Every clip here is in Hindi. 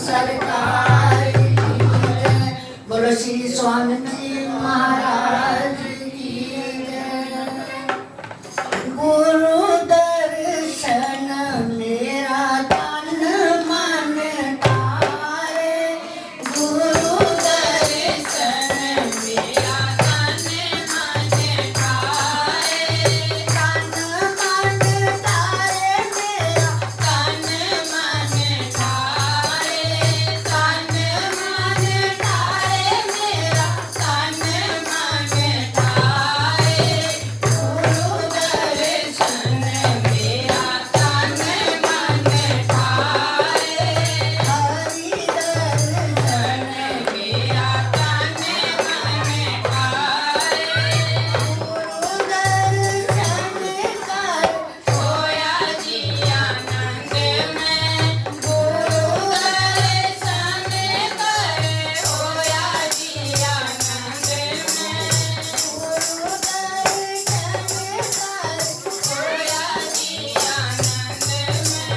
सरकार की जय। बोलो श्री स्वामी जी महाराज की जय। गुरु दर्शन मेरा तन मन तारे। गुरु दर्शन मेरा तन मन तारे। तन मन तारे मेरा तन मन तारे। तन मन तारे मेरा तन मन तारे। गुरु दर्शन मेरा तन मन तारे। हरि दर्शन मेरा तन मन तारे। गुरु दर्शन कर होया जी आनंद में। गुरु दर्शन कर होया जी आनंद में। गुरु दर्शन कर होया जी आनंद में।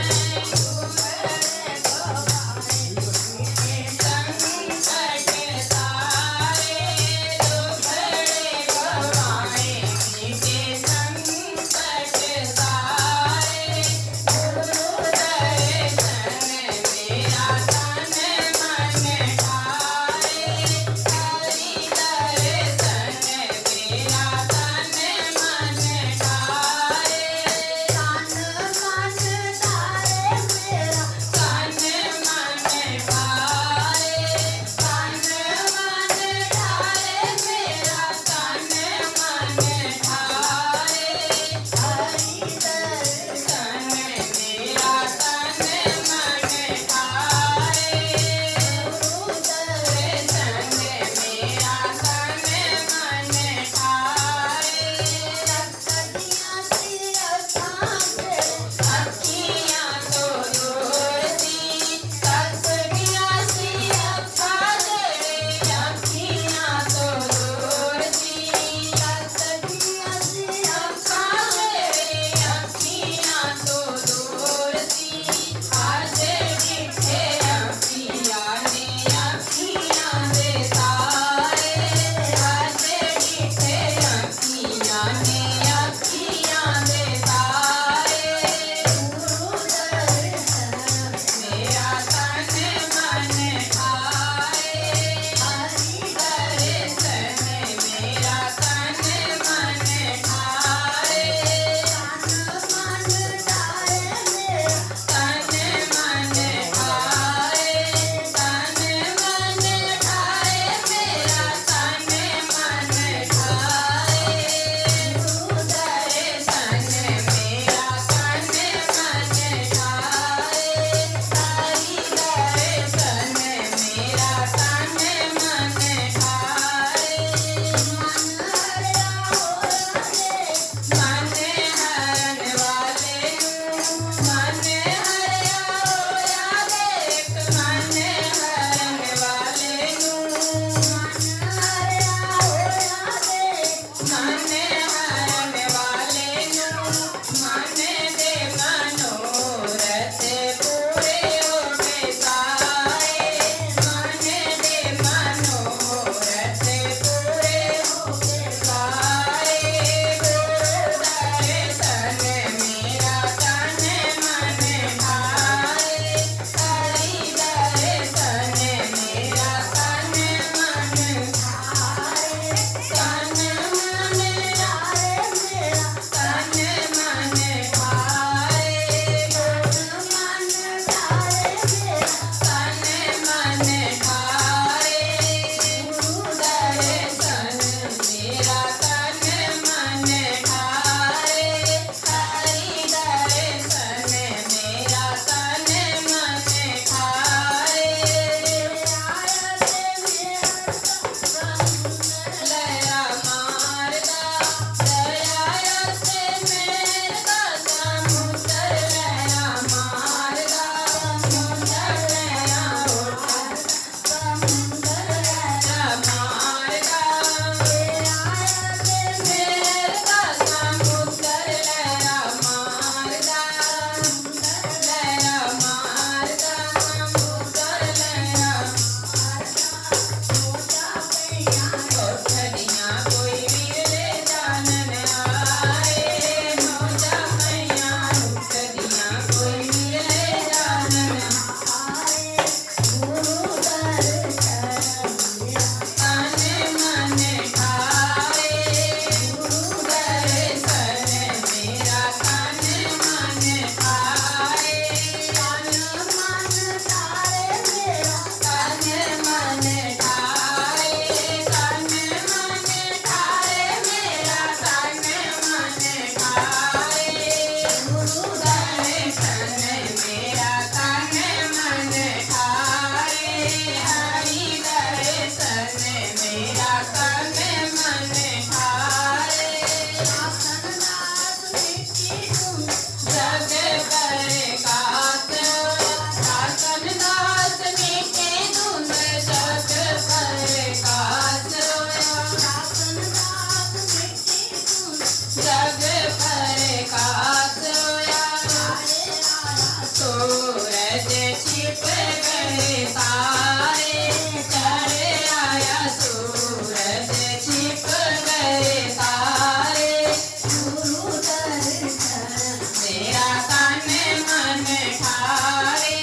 अखियां तो दूर सी, सपनियां छिप गए तारे, चढ़ आया सूरज छिप गए तारे। गुरु दर्शन मेरा तन मन ठारे,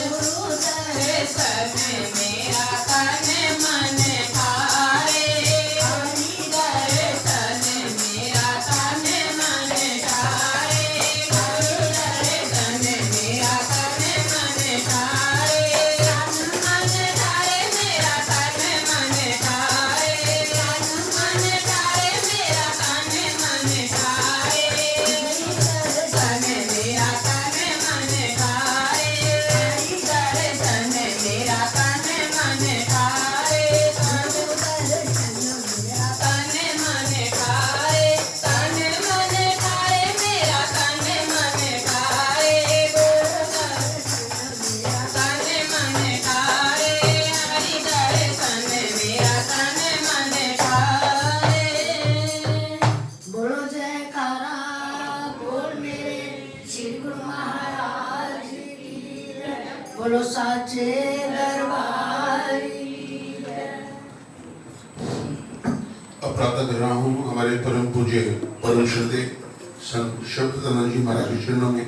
गुरु दर्शन मेरा तन मन ठारे। हरि दर्शन मेरा तन मन ठारे, गुरु दर्शन मेरा तन मन ठारे। तन मन ठारे मेरा तन मन ठारे, तन मन ठारे मेरा तन मन ठारे। दर्शन मेरा तन मन ठारे, दर्शन मेरा तन मन ठारे। तन मन ठारे, तन मन ठारे मेरा तन मन ठारे। तन मन ठारे, हरि दर्शन मेरा तन मन ठारे। बोलो जयकारा बोल मेरे श्री गुरु महाराज की जय। बोलो साचे दरबार की जय। अब प्रार्थना कर रहा हूँ हमारे परम पूज्य परम श्रद्धेय संत शब्दानंद जी महाराज के चरणों में।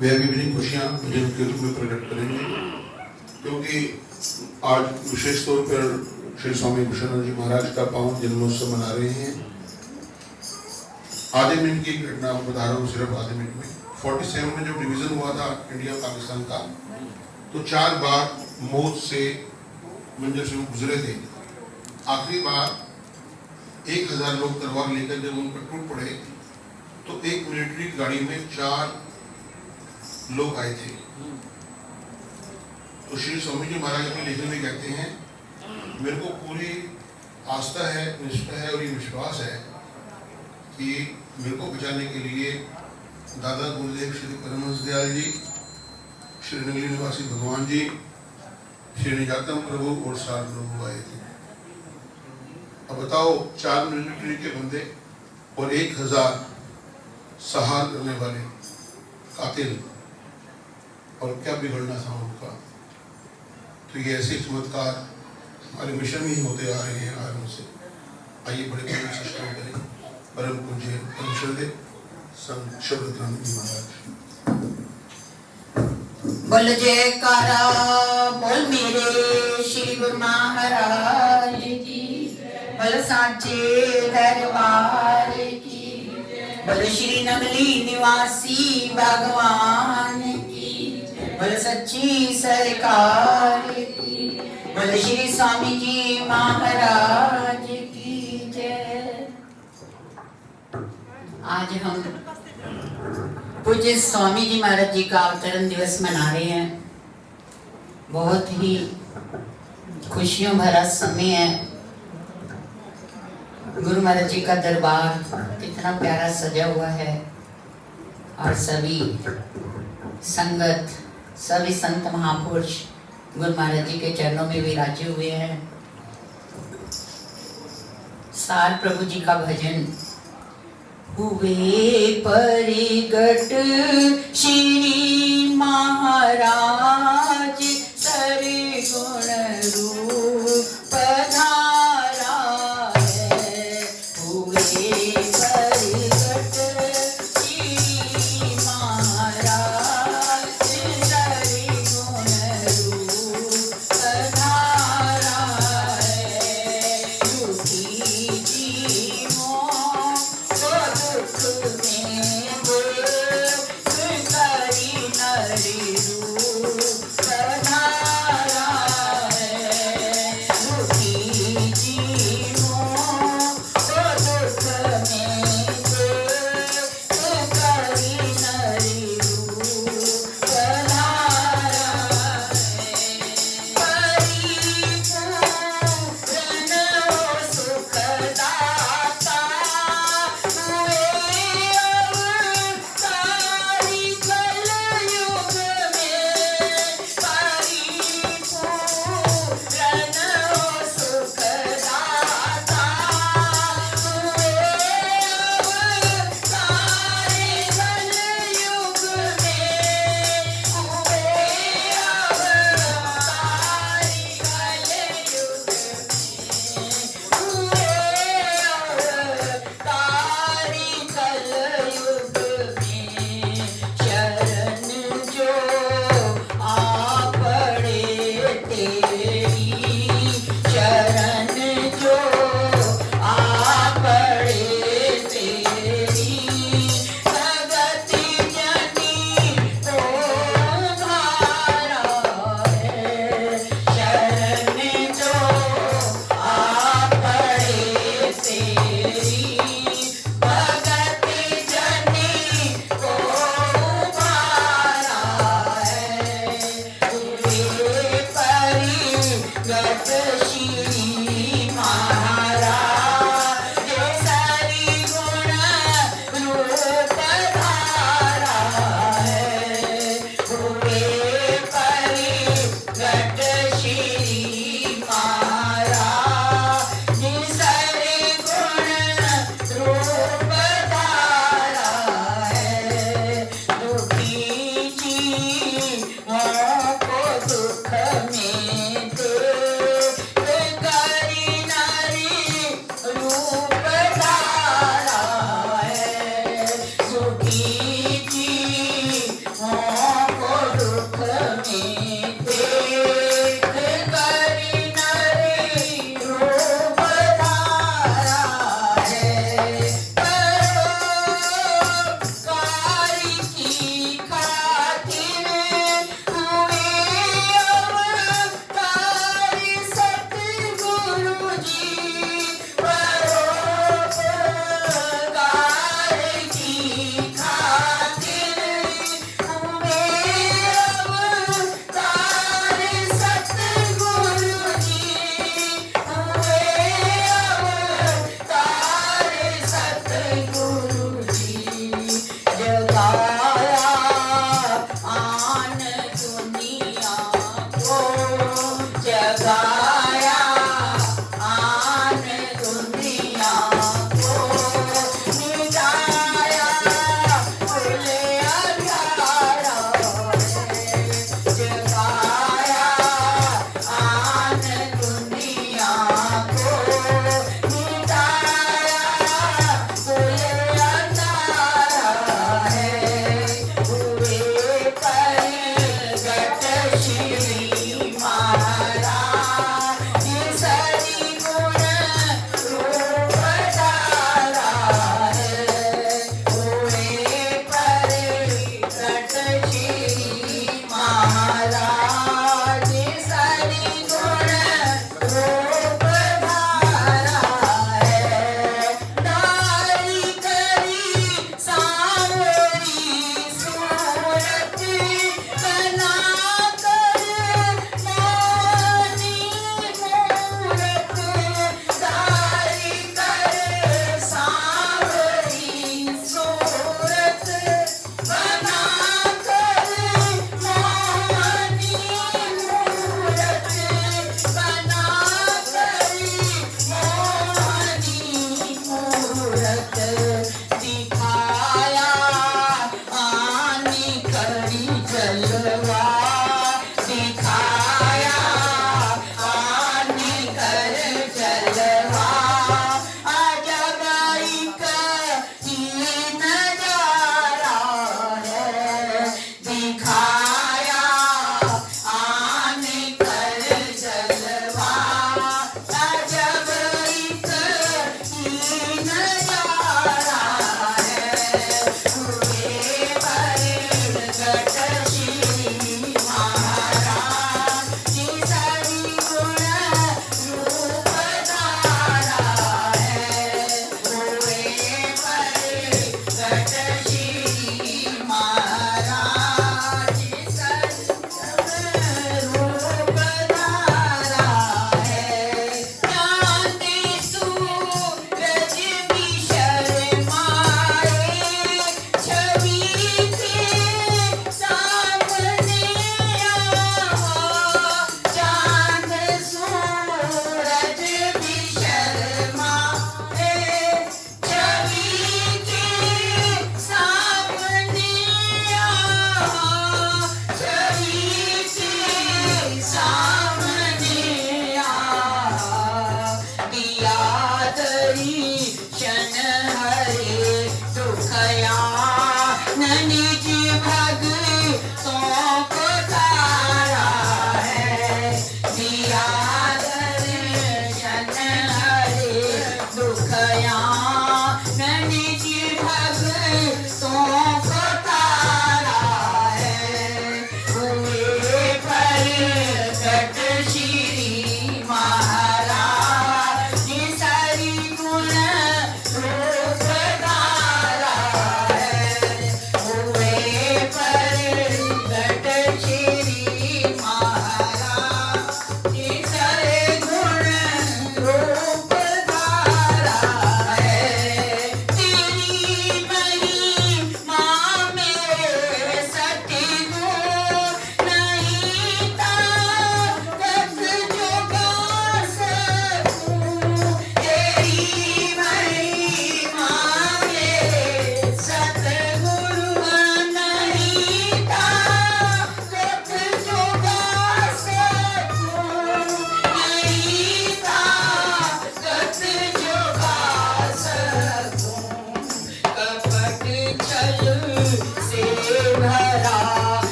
वे अभी भी खुशियाँ भजन के रूप में प्रकट करेंगे, क्योंकि आज विशेष तौर पर श्री स्वामी कृष्णानंद जी महाराज का पावन जन्मोत्सव मना रहे हैं। आधे मिनट की घटना बता रहा हूँ, सिर्फ आधे मिनट में। 47 में जब डिवीजन हुआ था इंडिया पाकिस्तान का, तो 4 बार मौत से मंजर से गुजरे थे। आखिरी बार 1000 लोग तलवार लेकर जब उन पर टूट पड़े, तो एक मिलिट्री गाड़ी में 4 लोग आए थे। तो श्री स्वामी जी महाराज अपने लेखन में कहते हैं, मेरे को पूरी आस्था है, निष्ठा है और ये विश्वास है कि मेरे को बचाने के लिए दादा गुरुदेव श्री परमहंस दयाल जी, श्री नगली निवासी भगवान जी, श्री निजातम प्रभु और सार प्रभु आए थे। अब बताओ, 4 मिलिट्री के बंदे और 1000 सहार करने वाले कातिल, और क्या बिगड़ना था उनका। तो ये ऐसे चमत्कार हमारे मिशन ही होते आ रहे हैं आरंभ से। आइए बड़े बड़े सिस्टम करें परम पूज्य परम श्रद्धेय संत शब्दानंद जी महाराज। बोल जयकारा बोल मेरे श्री गुरु महाराज की, बोल साचे दरबार की, बोल श्री नगली निवासी भगवान की, बोल सच्ची सरकार की, बोल श्री स्वामी जी महाराज की जय। आज हम पूज्य स्वामी जी महाराज जी का अवतरण दिवस मना रहे हैं। बहुत ही खुशियों भरा समय है। गुरु महाराज जी का दरबार कितना प्यारा सजा हुआ है, और सभी संगत, सभी संत महापुरुष गुरु महाराज जी के चरणों में विराजे हुए हैं। सार प्रभु जी का भजन। हुए परिगट श्री महाराज, सरगुण रूप धारा है। हुए परिगट श्री महाराज, सरगुण रूप धारा है। दुखी जीवों में गतशीली महाराज सरी गुण रूप धारा है हुए परिगतशीली महाराज सरी गुण रूप धारा है दुखी जीवों को दुख में दे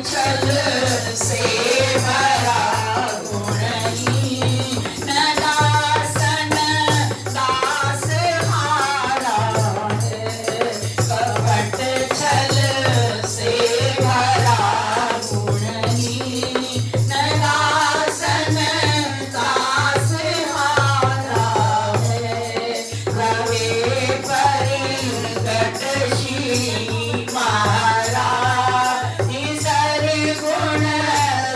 छल से भरा गुणहीन दासन दास हारा है। कपट छल से भरा गुणहीन दासन दास हारा है। रवे परिगट श्री महाराज निसर गुण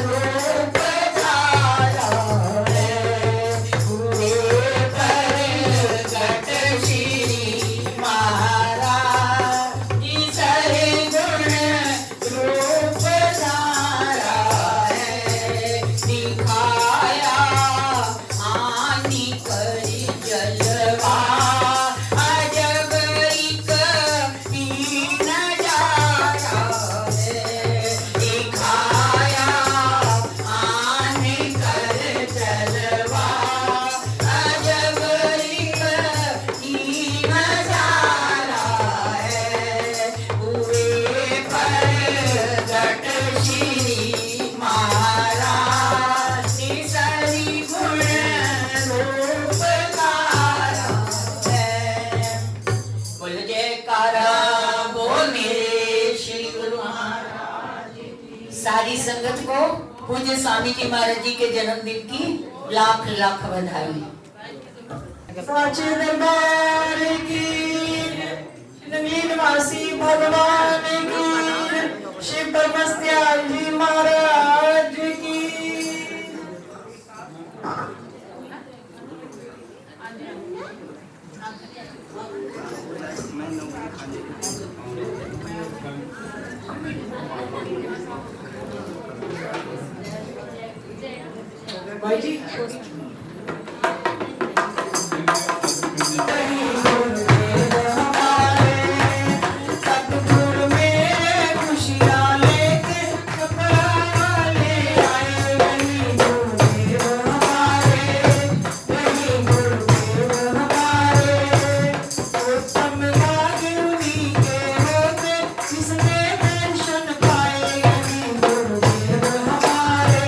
रूप धारा है। हुए परिगट श्री महाराज निसर गुण रूप धारा है। दिखाया आनी करी जलवा अजब एक हीन जाया है। दिखाया आनी कर जलवा अजब एक हीन जाया है। हुए प्रगट श्री महाराज निसरी गुण रूप धारा है। बोल जयकारा बोल मेरे श्री गुरु महाराज की। सारी संगत को पूज्य स्वामी जी महाराज जी के जन्मदिन की लाख लाख बधाई। साचे दरबार की, नवीनवासी भगवान की, शिव ब्रह्मस्त्याल जी महाराज की। भाई जी सतगुरु मेरे खुशियाँ लेके कपड़ा ले आए। वही गुरुदेव हमारे, वही गुरुदेव हमारे। उत्तम लाग उन्हीं के होते जिसने पेंशन पाए। वही गुरुदेव हमारे,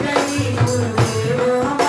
वही गुरुदेव हमारे।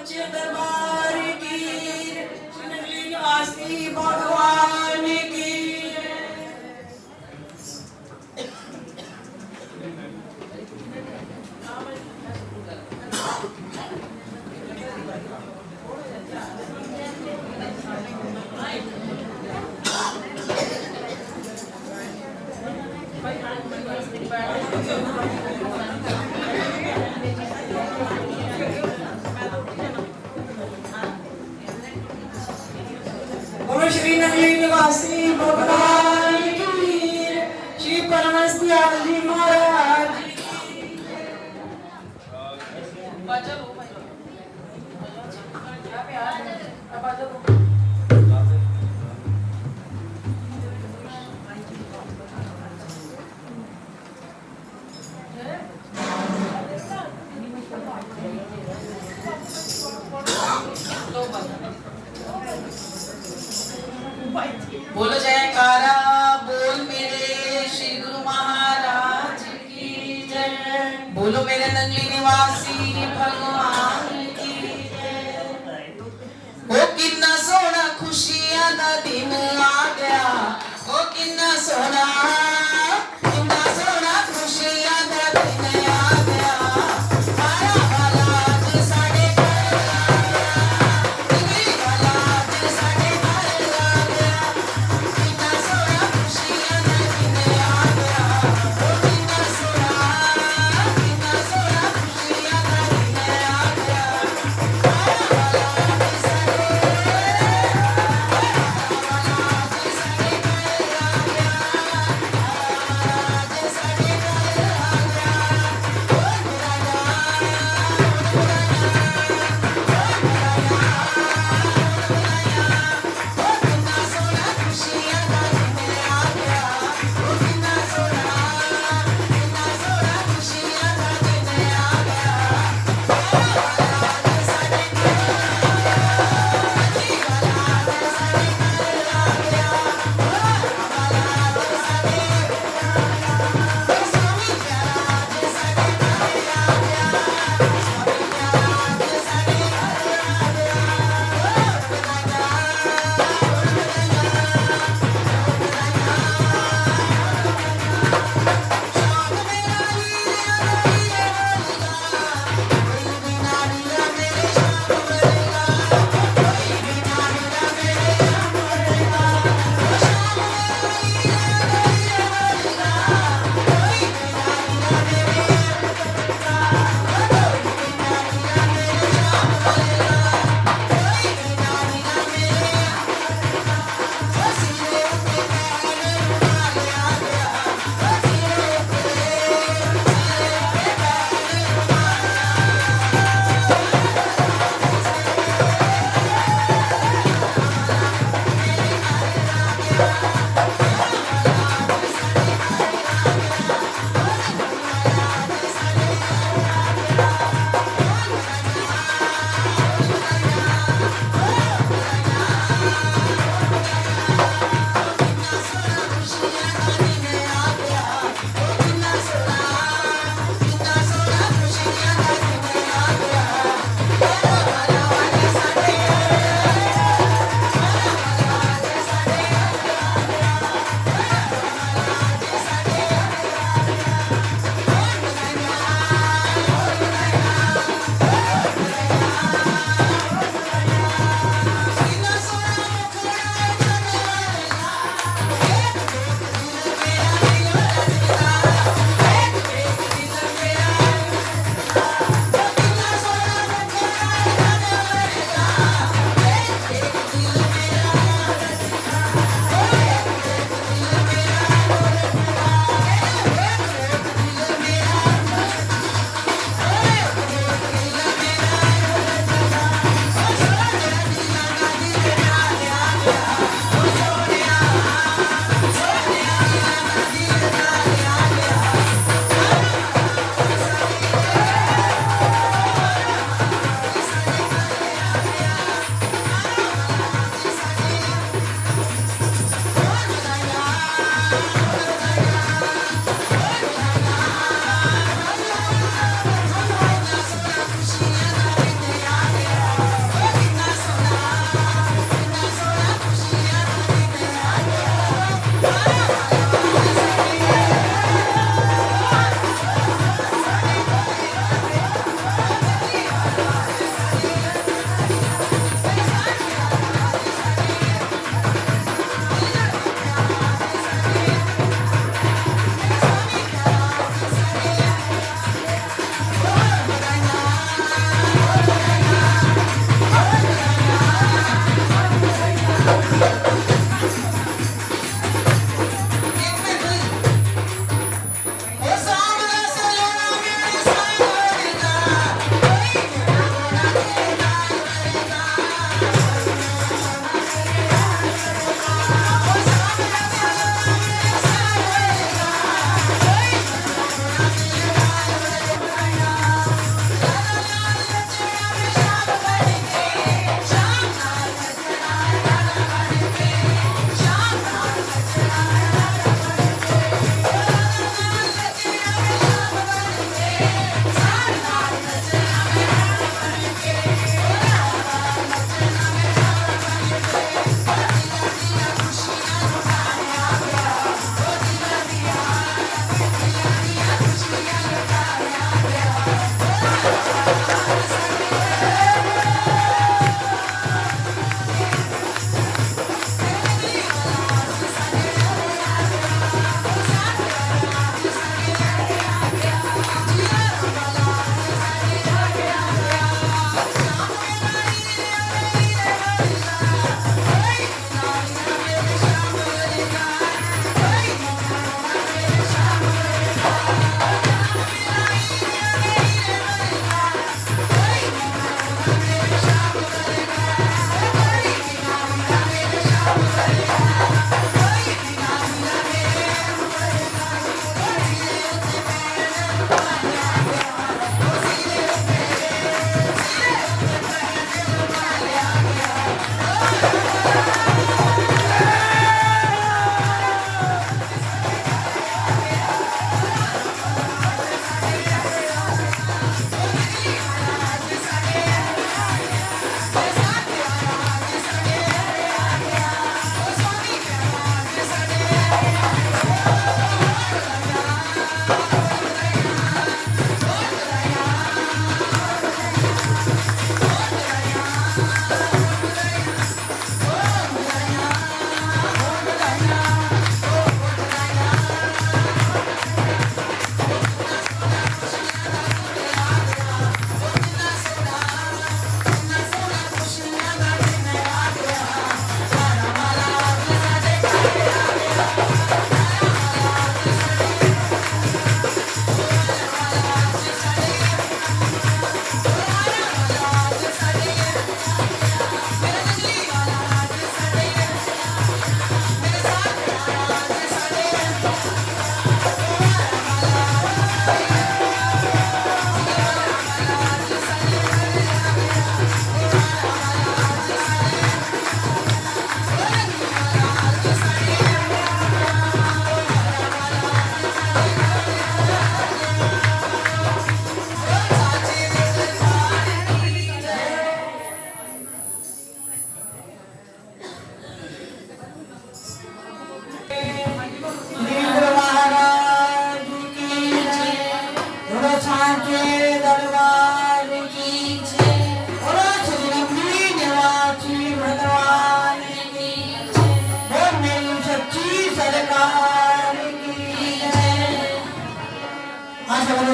सच्चे दरबार की, नगरी निवासी भगवान की। बोलो श्री नगरी निवासी भगवान की, श्री परमहंस दयाल जी महाराज की। बोलो जयकारा बोल मेरे श्री गुरु महाराज की जय। बोलो मेरे नगली निवासी भगवान की जय। ओ कितना सोना खुशियां दा दिन आ गया, ओ कितना सोना खुशियां दा दिन आ गया। मारा वाला आज साडे घर आ गया, डिगरी वाला आज साडे घर आ गया। कितना सोना खुशियां दा दिन आ गया, ओ कितना सोना खुशियां दा दिन आ गया। मारा वाला आज साडे घर आ गया।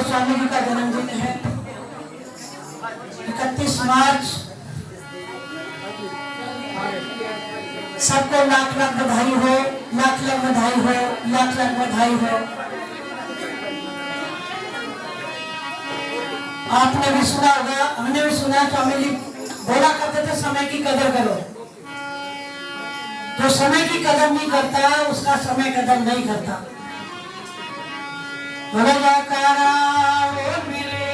स्वामी जी का जन्मदिन है 31 मार्च। सबको लाख लाख बधाई हो, लाख लाख बधाई हो, लाख लाख बधाई हो। आपने भी सुना होगा, हमने भी सुना, स्वामी जी बोला करते थे समय की कदर करो। जो समय की कदर नहीं करता उसका समय कदर नहीं करता। बोला जयकारा बोल मेरे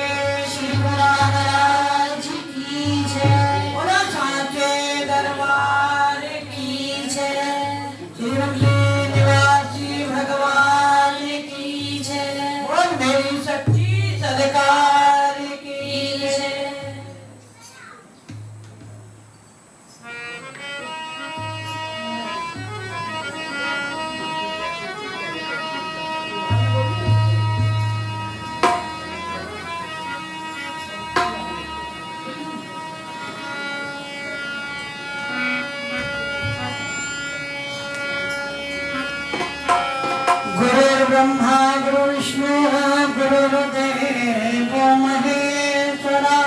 श्री महाराज की जय, बोला साचे दरबार की जय, श्री निवासी भगवान की जय, बोल मेरी सच्ची सरकार की जय। गुरुर्ब्रह्मा गुरुर्विष्णु गुरुर्देवो महेश्वरा,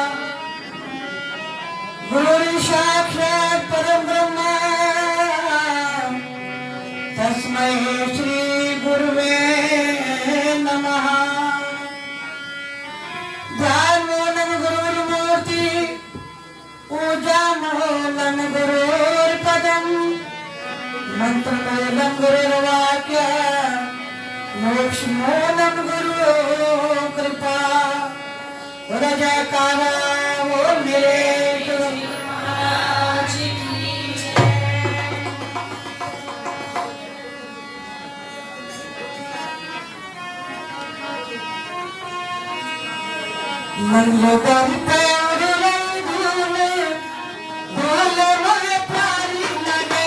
गुरुर्साक्षात् परब्रह्म तस्मै श्री गुरुवे नमः। ध्यानमूलं गुरुर्मूर्ति पूजामूलं गुरुर्पदम्, मंत्रमूलं गुरुर्वाक्य मोक्षमूलं गुरु कृपा। बोला जयकारा बोल मेरे श्री महाराज की जय। मंगलम पे उड़े धूल बोल मोहे प्यारी लगे,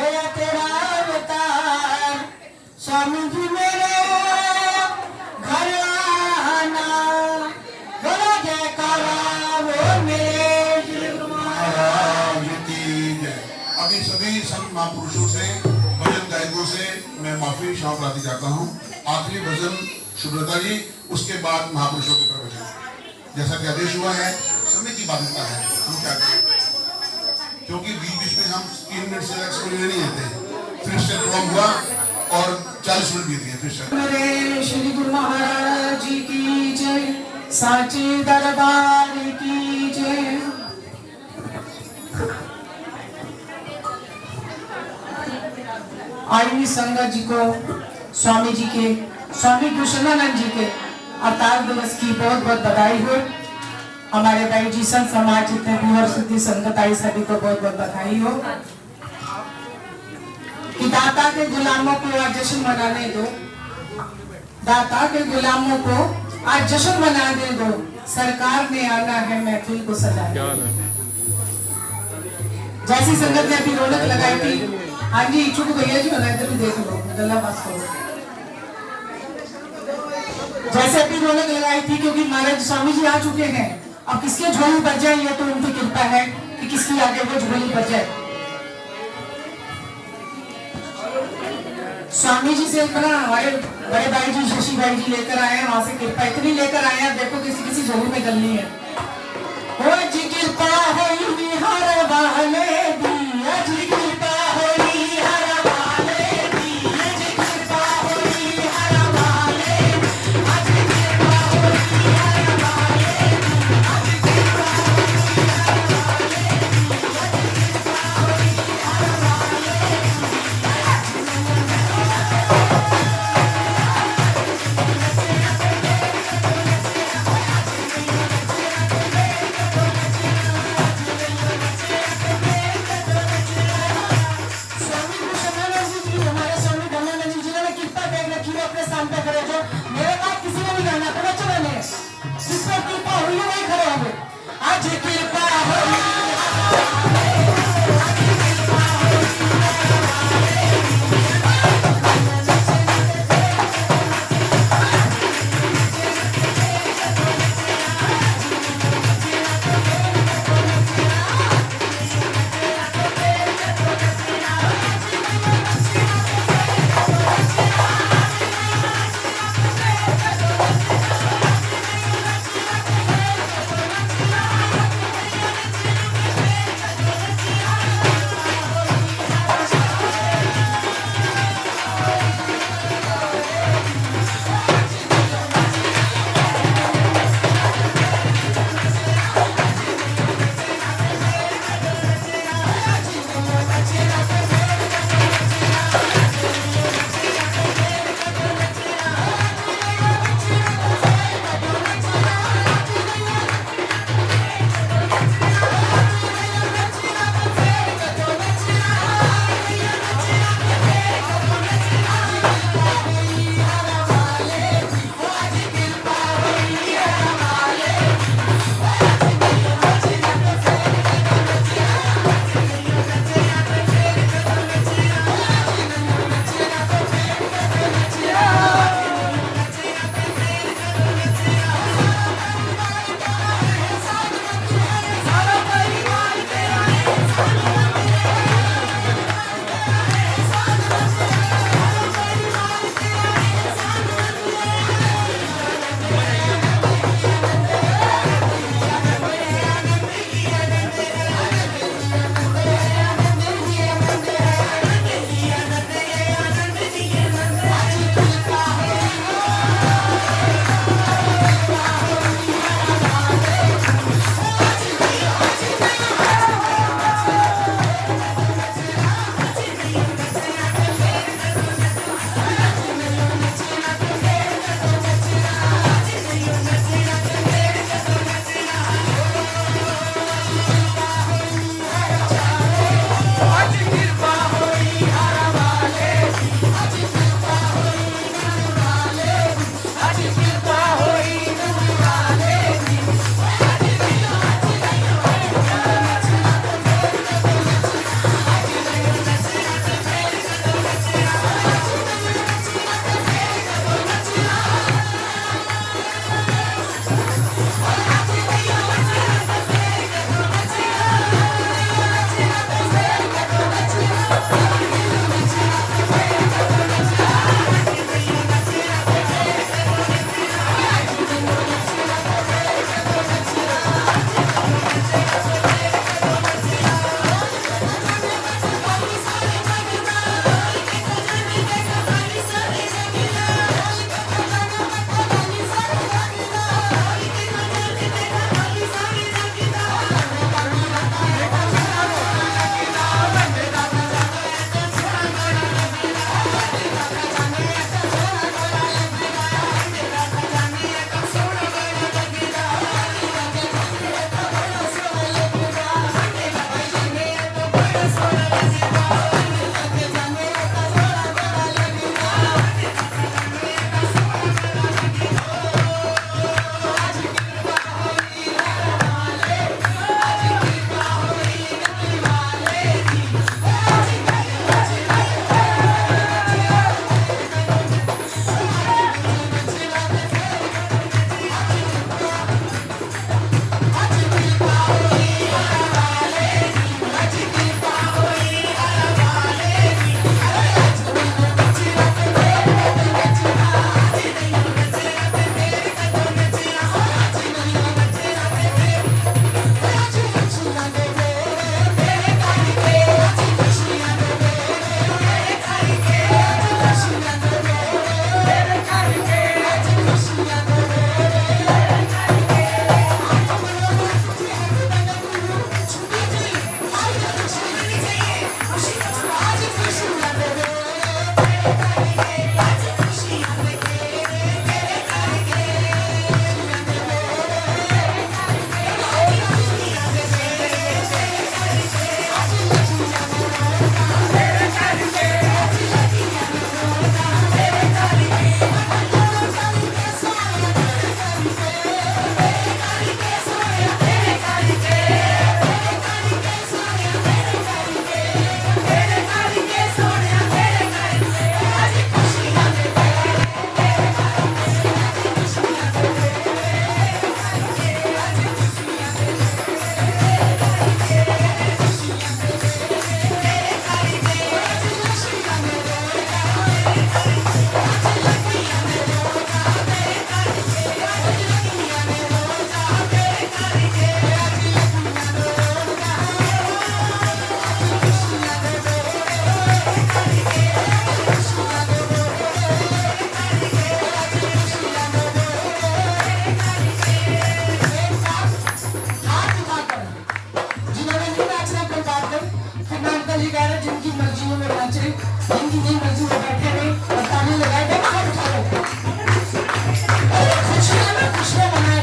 गया तेरा अवतार, स्वामी जी मेरे घर आना, बोलो जयकारा वो मेरे श्री गुरु महाराज की जय। अभी सभी संत महापुरुषों से, भजन गायकों से मैं माफी क्षमा प्रार्थी चाहता हूँ। आखिरी भजन सुब्रता जी, उसके बाद महापुरुषों के प्रवचन। जैसा कि आदेश हुआ है, समय की बाध्यता है, हम क्या करें, क्योंकि बीच में हम 3 मिनट से एक्सप्लेन नहीं देते। फिर से प्रोग्राम हुआ और 40 मिनट बीत गए। फिर से मेरे श्री गुरु महाराज की जय, साचे दरबार की जय। आईवी संगत जी को स्वामी जी के, स्वामी कृष्णानंद जी के अवतार दिवस की बहुत बहुत बधाई हो। हमारे भाई जी संत समाज जितने भी और सिद्धि संगत आई सभी को बहुत बहुत बधाई हो कि दाता के गुलामों को आज जश्न मनाने दो, दाता के गुलामों को आज जश्न मनाने दो, सरकार ने आना है महफिल को सजाने। जैसी संगत ने अभी रौनक लगाई थी, हाँ जी इच्छुक भैया जी बनाए थे, देख लो गला बात करो। जैसे अभी रौनक लगाई थी क्योंकि महाराज स्वामी जी आ चुके हैं, अब किसके झोली बच जाए ये तो उनकी कृपा है कि किसकी आगे वो झोली बच जाए। स्वामी जी से इतना हमारे बड़े भाई जी शशि भाई जी लेकर आए हैं, वहां से कृपा इतनी लेकर आए हैं, देखो किसी किसी झोली में गलनी है। वो जी कृपा होई हर वाले दी, जी कृपा होई हर वाले दी, जी कृपा होई हर वाले दी, जी कृपा होई हर वाले दी, जी कृपा होई हर वाले दी, जी कृपा होई हर वाले दी। जी कह रहे जिनकी मर्जी में नाचे, जिनकी नहीं मर्जी में बैठे रहे और ताली लगाए थे बाहर उठा लो। खुशियां में खुशियां मनाए,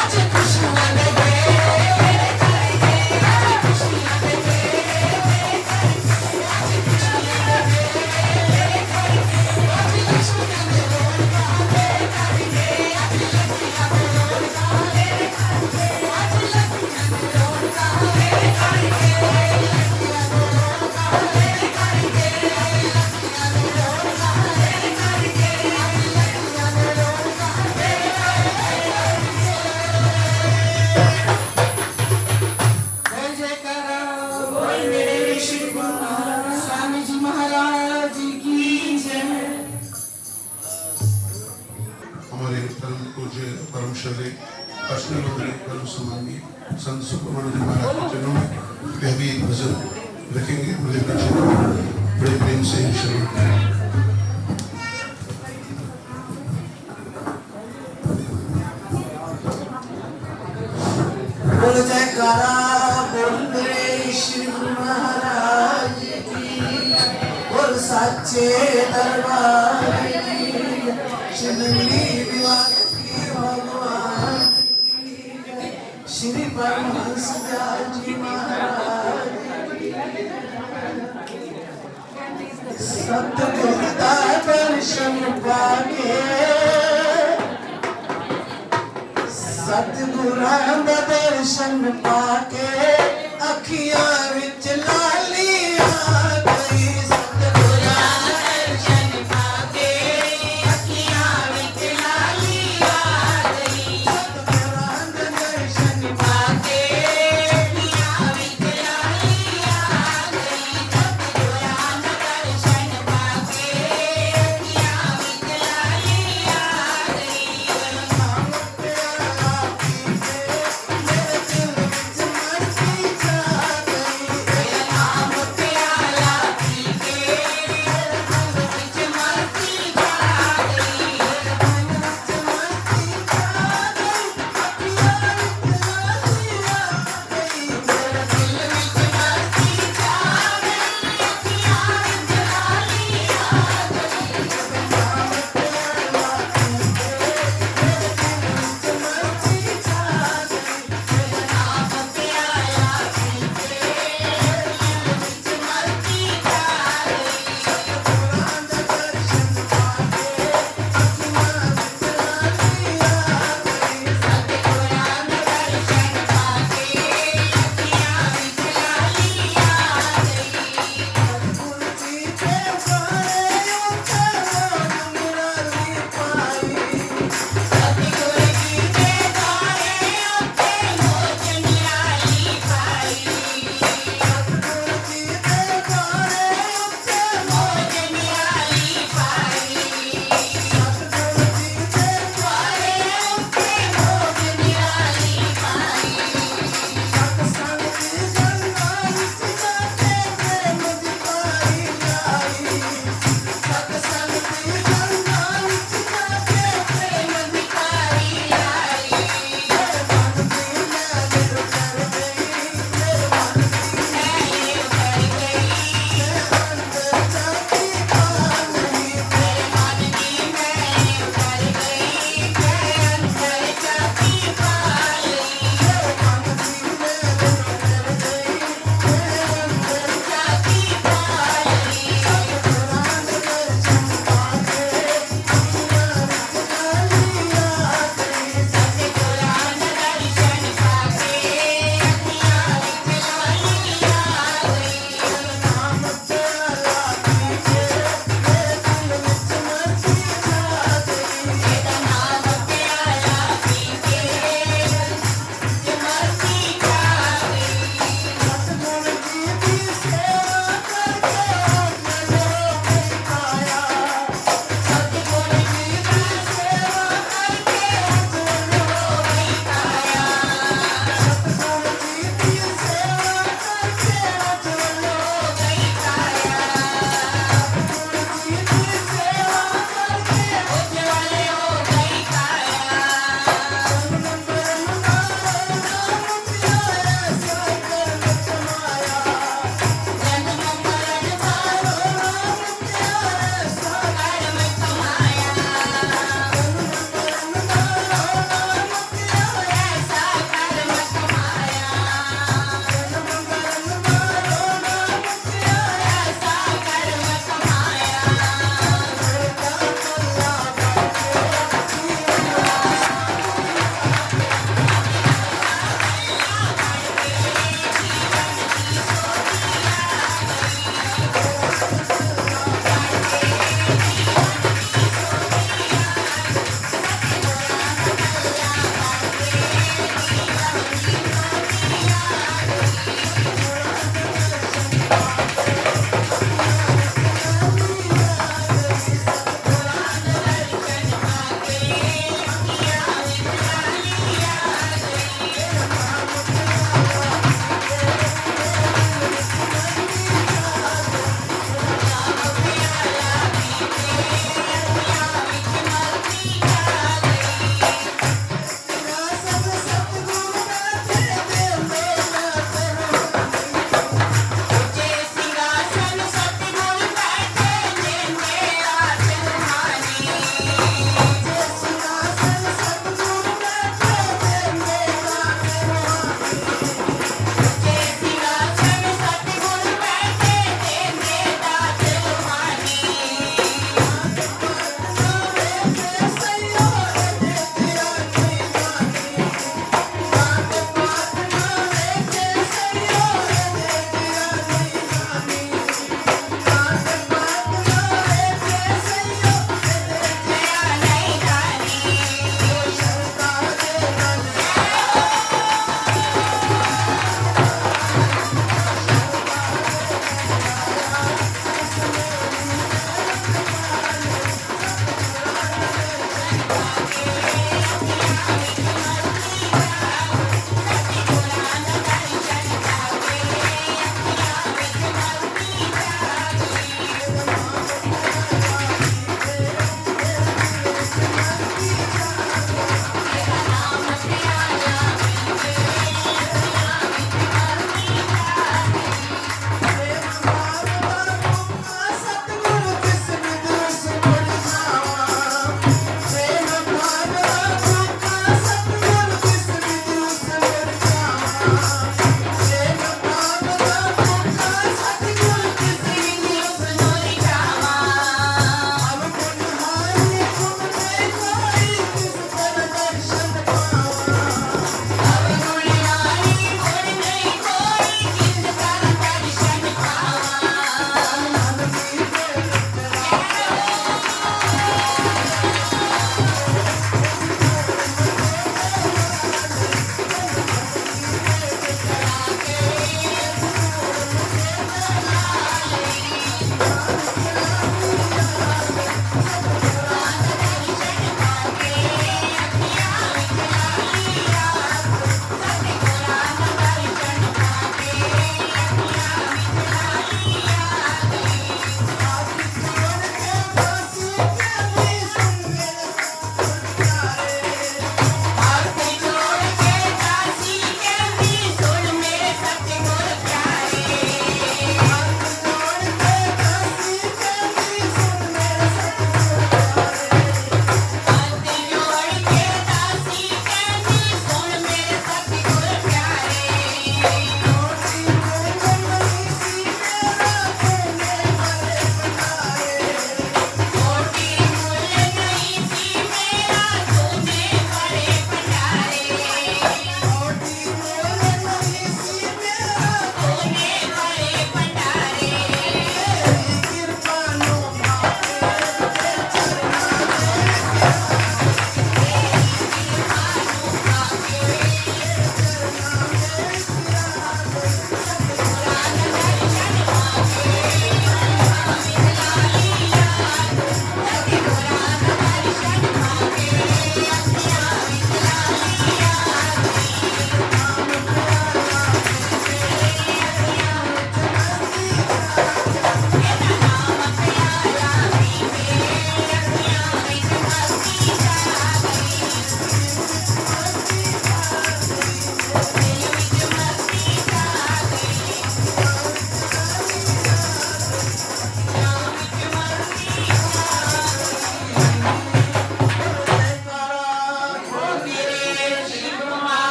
आज खुशियां लगे, स्वामी जी महाराज की जय। हमारे परम पूज्य परम श्रद्धेय अष्टलोक परम सम्माननीय संत सुब्रमण्य जी महाराज के चरणों में वे भी एक भजन रखेंगे। बड़े बड़े प्रेम से शुरू बोल जयकारा बोल मेरे श्री गुरु महाराज की, बोल सच्चे दरबार की, श्री विवाह की भगवान की, श्री परमहंस जी महाराज की। सतगुरु का दर्शन पाके, सतगुरां दा दर्शन पाके अखियां विच लाली आ गई। सतगुरां दा दर्शन पाके अखियां विच लाली आ गई। सतगुरां दा दर्शन पाके अखियां विच लाली आ गई। सतगुरां दा दर्शन पाके अखियां विच लाली आ गई। मेरे दिल विच मस्ती छा गई।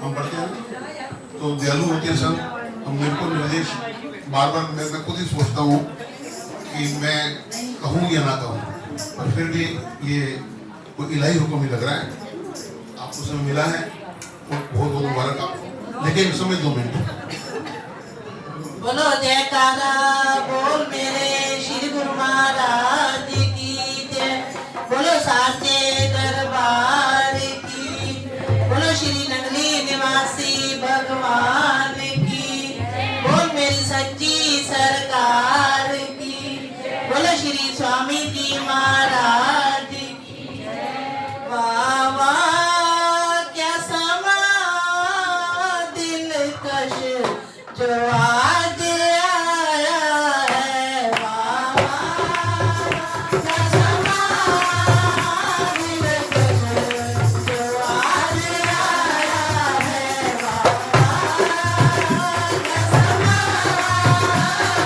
हम पढ़ते हैं तो दयालु होते हैं सब। हम मेरे को निर्देश बार बार मैं खुद ही सोचता हूँ कि मैं कहूँ या ना कहूँ, पर फिर भी ये कोई इलाही हुक्म ही लग रहा है। आपको समय मिला है बहुत बहुत मुबारक आपको। लेकिन समय 2 मिनट बोलो जयकारा बोल मेरे श्री गुरु महाराज की जय। बोलो साचे दरबार की, बोलो श्री नगली निवासी भगवान की, बोल मेरी सच्ची सरकार की, बोलो श्री स्वामी जी महाराज की। वाह वाह क्या समा दिलकश जो आज आया है। वाह वाह क्या समा दिलकश जो आज आया है। वाह वाह क्या समा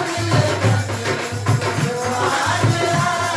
दिलकश जो आज आया है।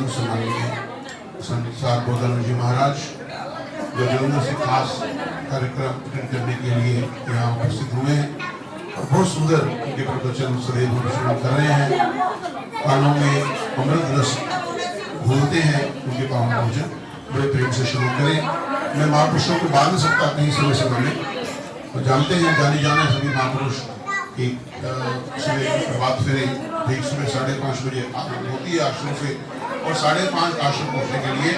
परम सम्माननीय संत सात बोधानंद जी महाराज जो जलंधर से खास कार्यक्रम अटेंड करने के लिए यहाँ उपस्थित हुए हैं और बहुत सुंदर उनके प्रवचन सदैव हम श्रवण कर रहे हैं। कानों में अमृत रस घूलते हैं उनके पावन भोजन। बड़े प्रेम से शुरू करें। मैं महापुरुषों को बांध नहीं सकता कहीं समय में, और जानते हैं जाने जाने सभी महापुरुष की सुबह प्रभात फेरे ठीक सुबह 5:30 बजे होती है आश्रम से, और 5:30 आश्रम पहुँचने के लिए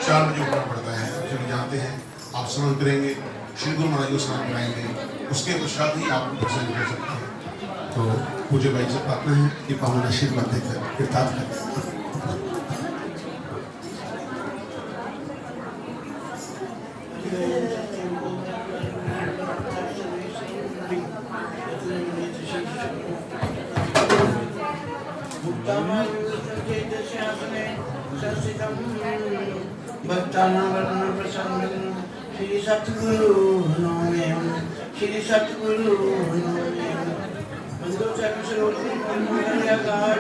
4 बजे उठना पड़ता है। चलिए जानते हैं आप स्नान करेंगे, श्री गुरु महाराज को स्नान कराएंगे, उसके पश्चात ही आप दर्शन कर सकते हैं। तो पूज्य भाई से प्रार्थना है कि पावन आशीर्वाद देकर कृतार्थ करें। श्री सतगुरु नमः, श्री सतगुरु नमः। बंदो चरण सरोवरी मंगलकार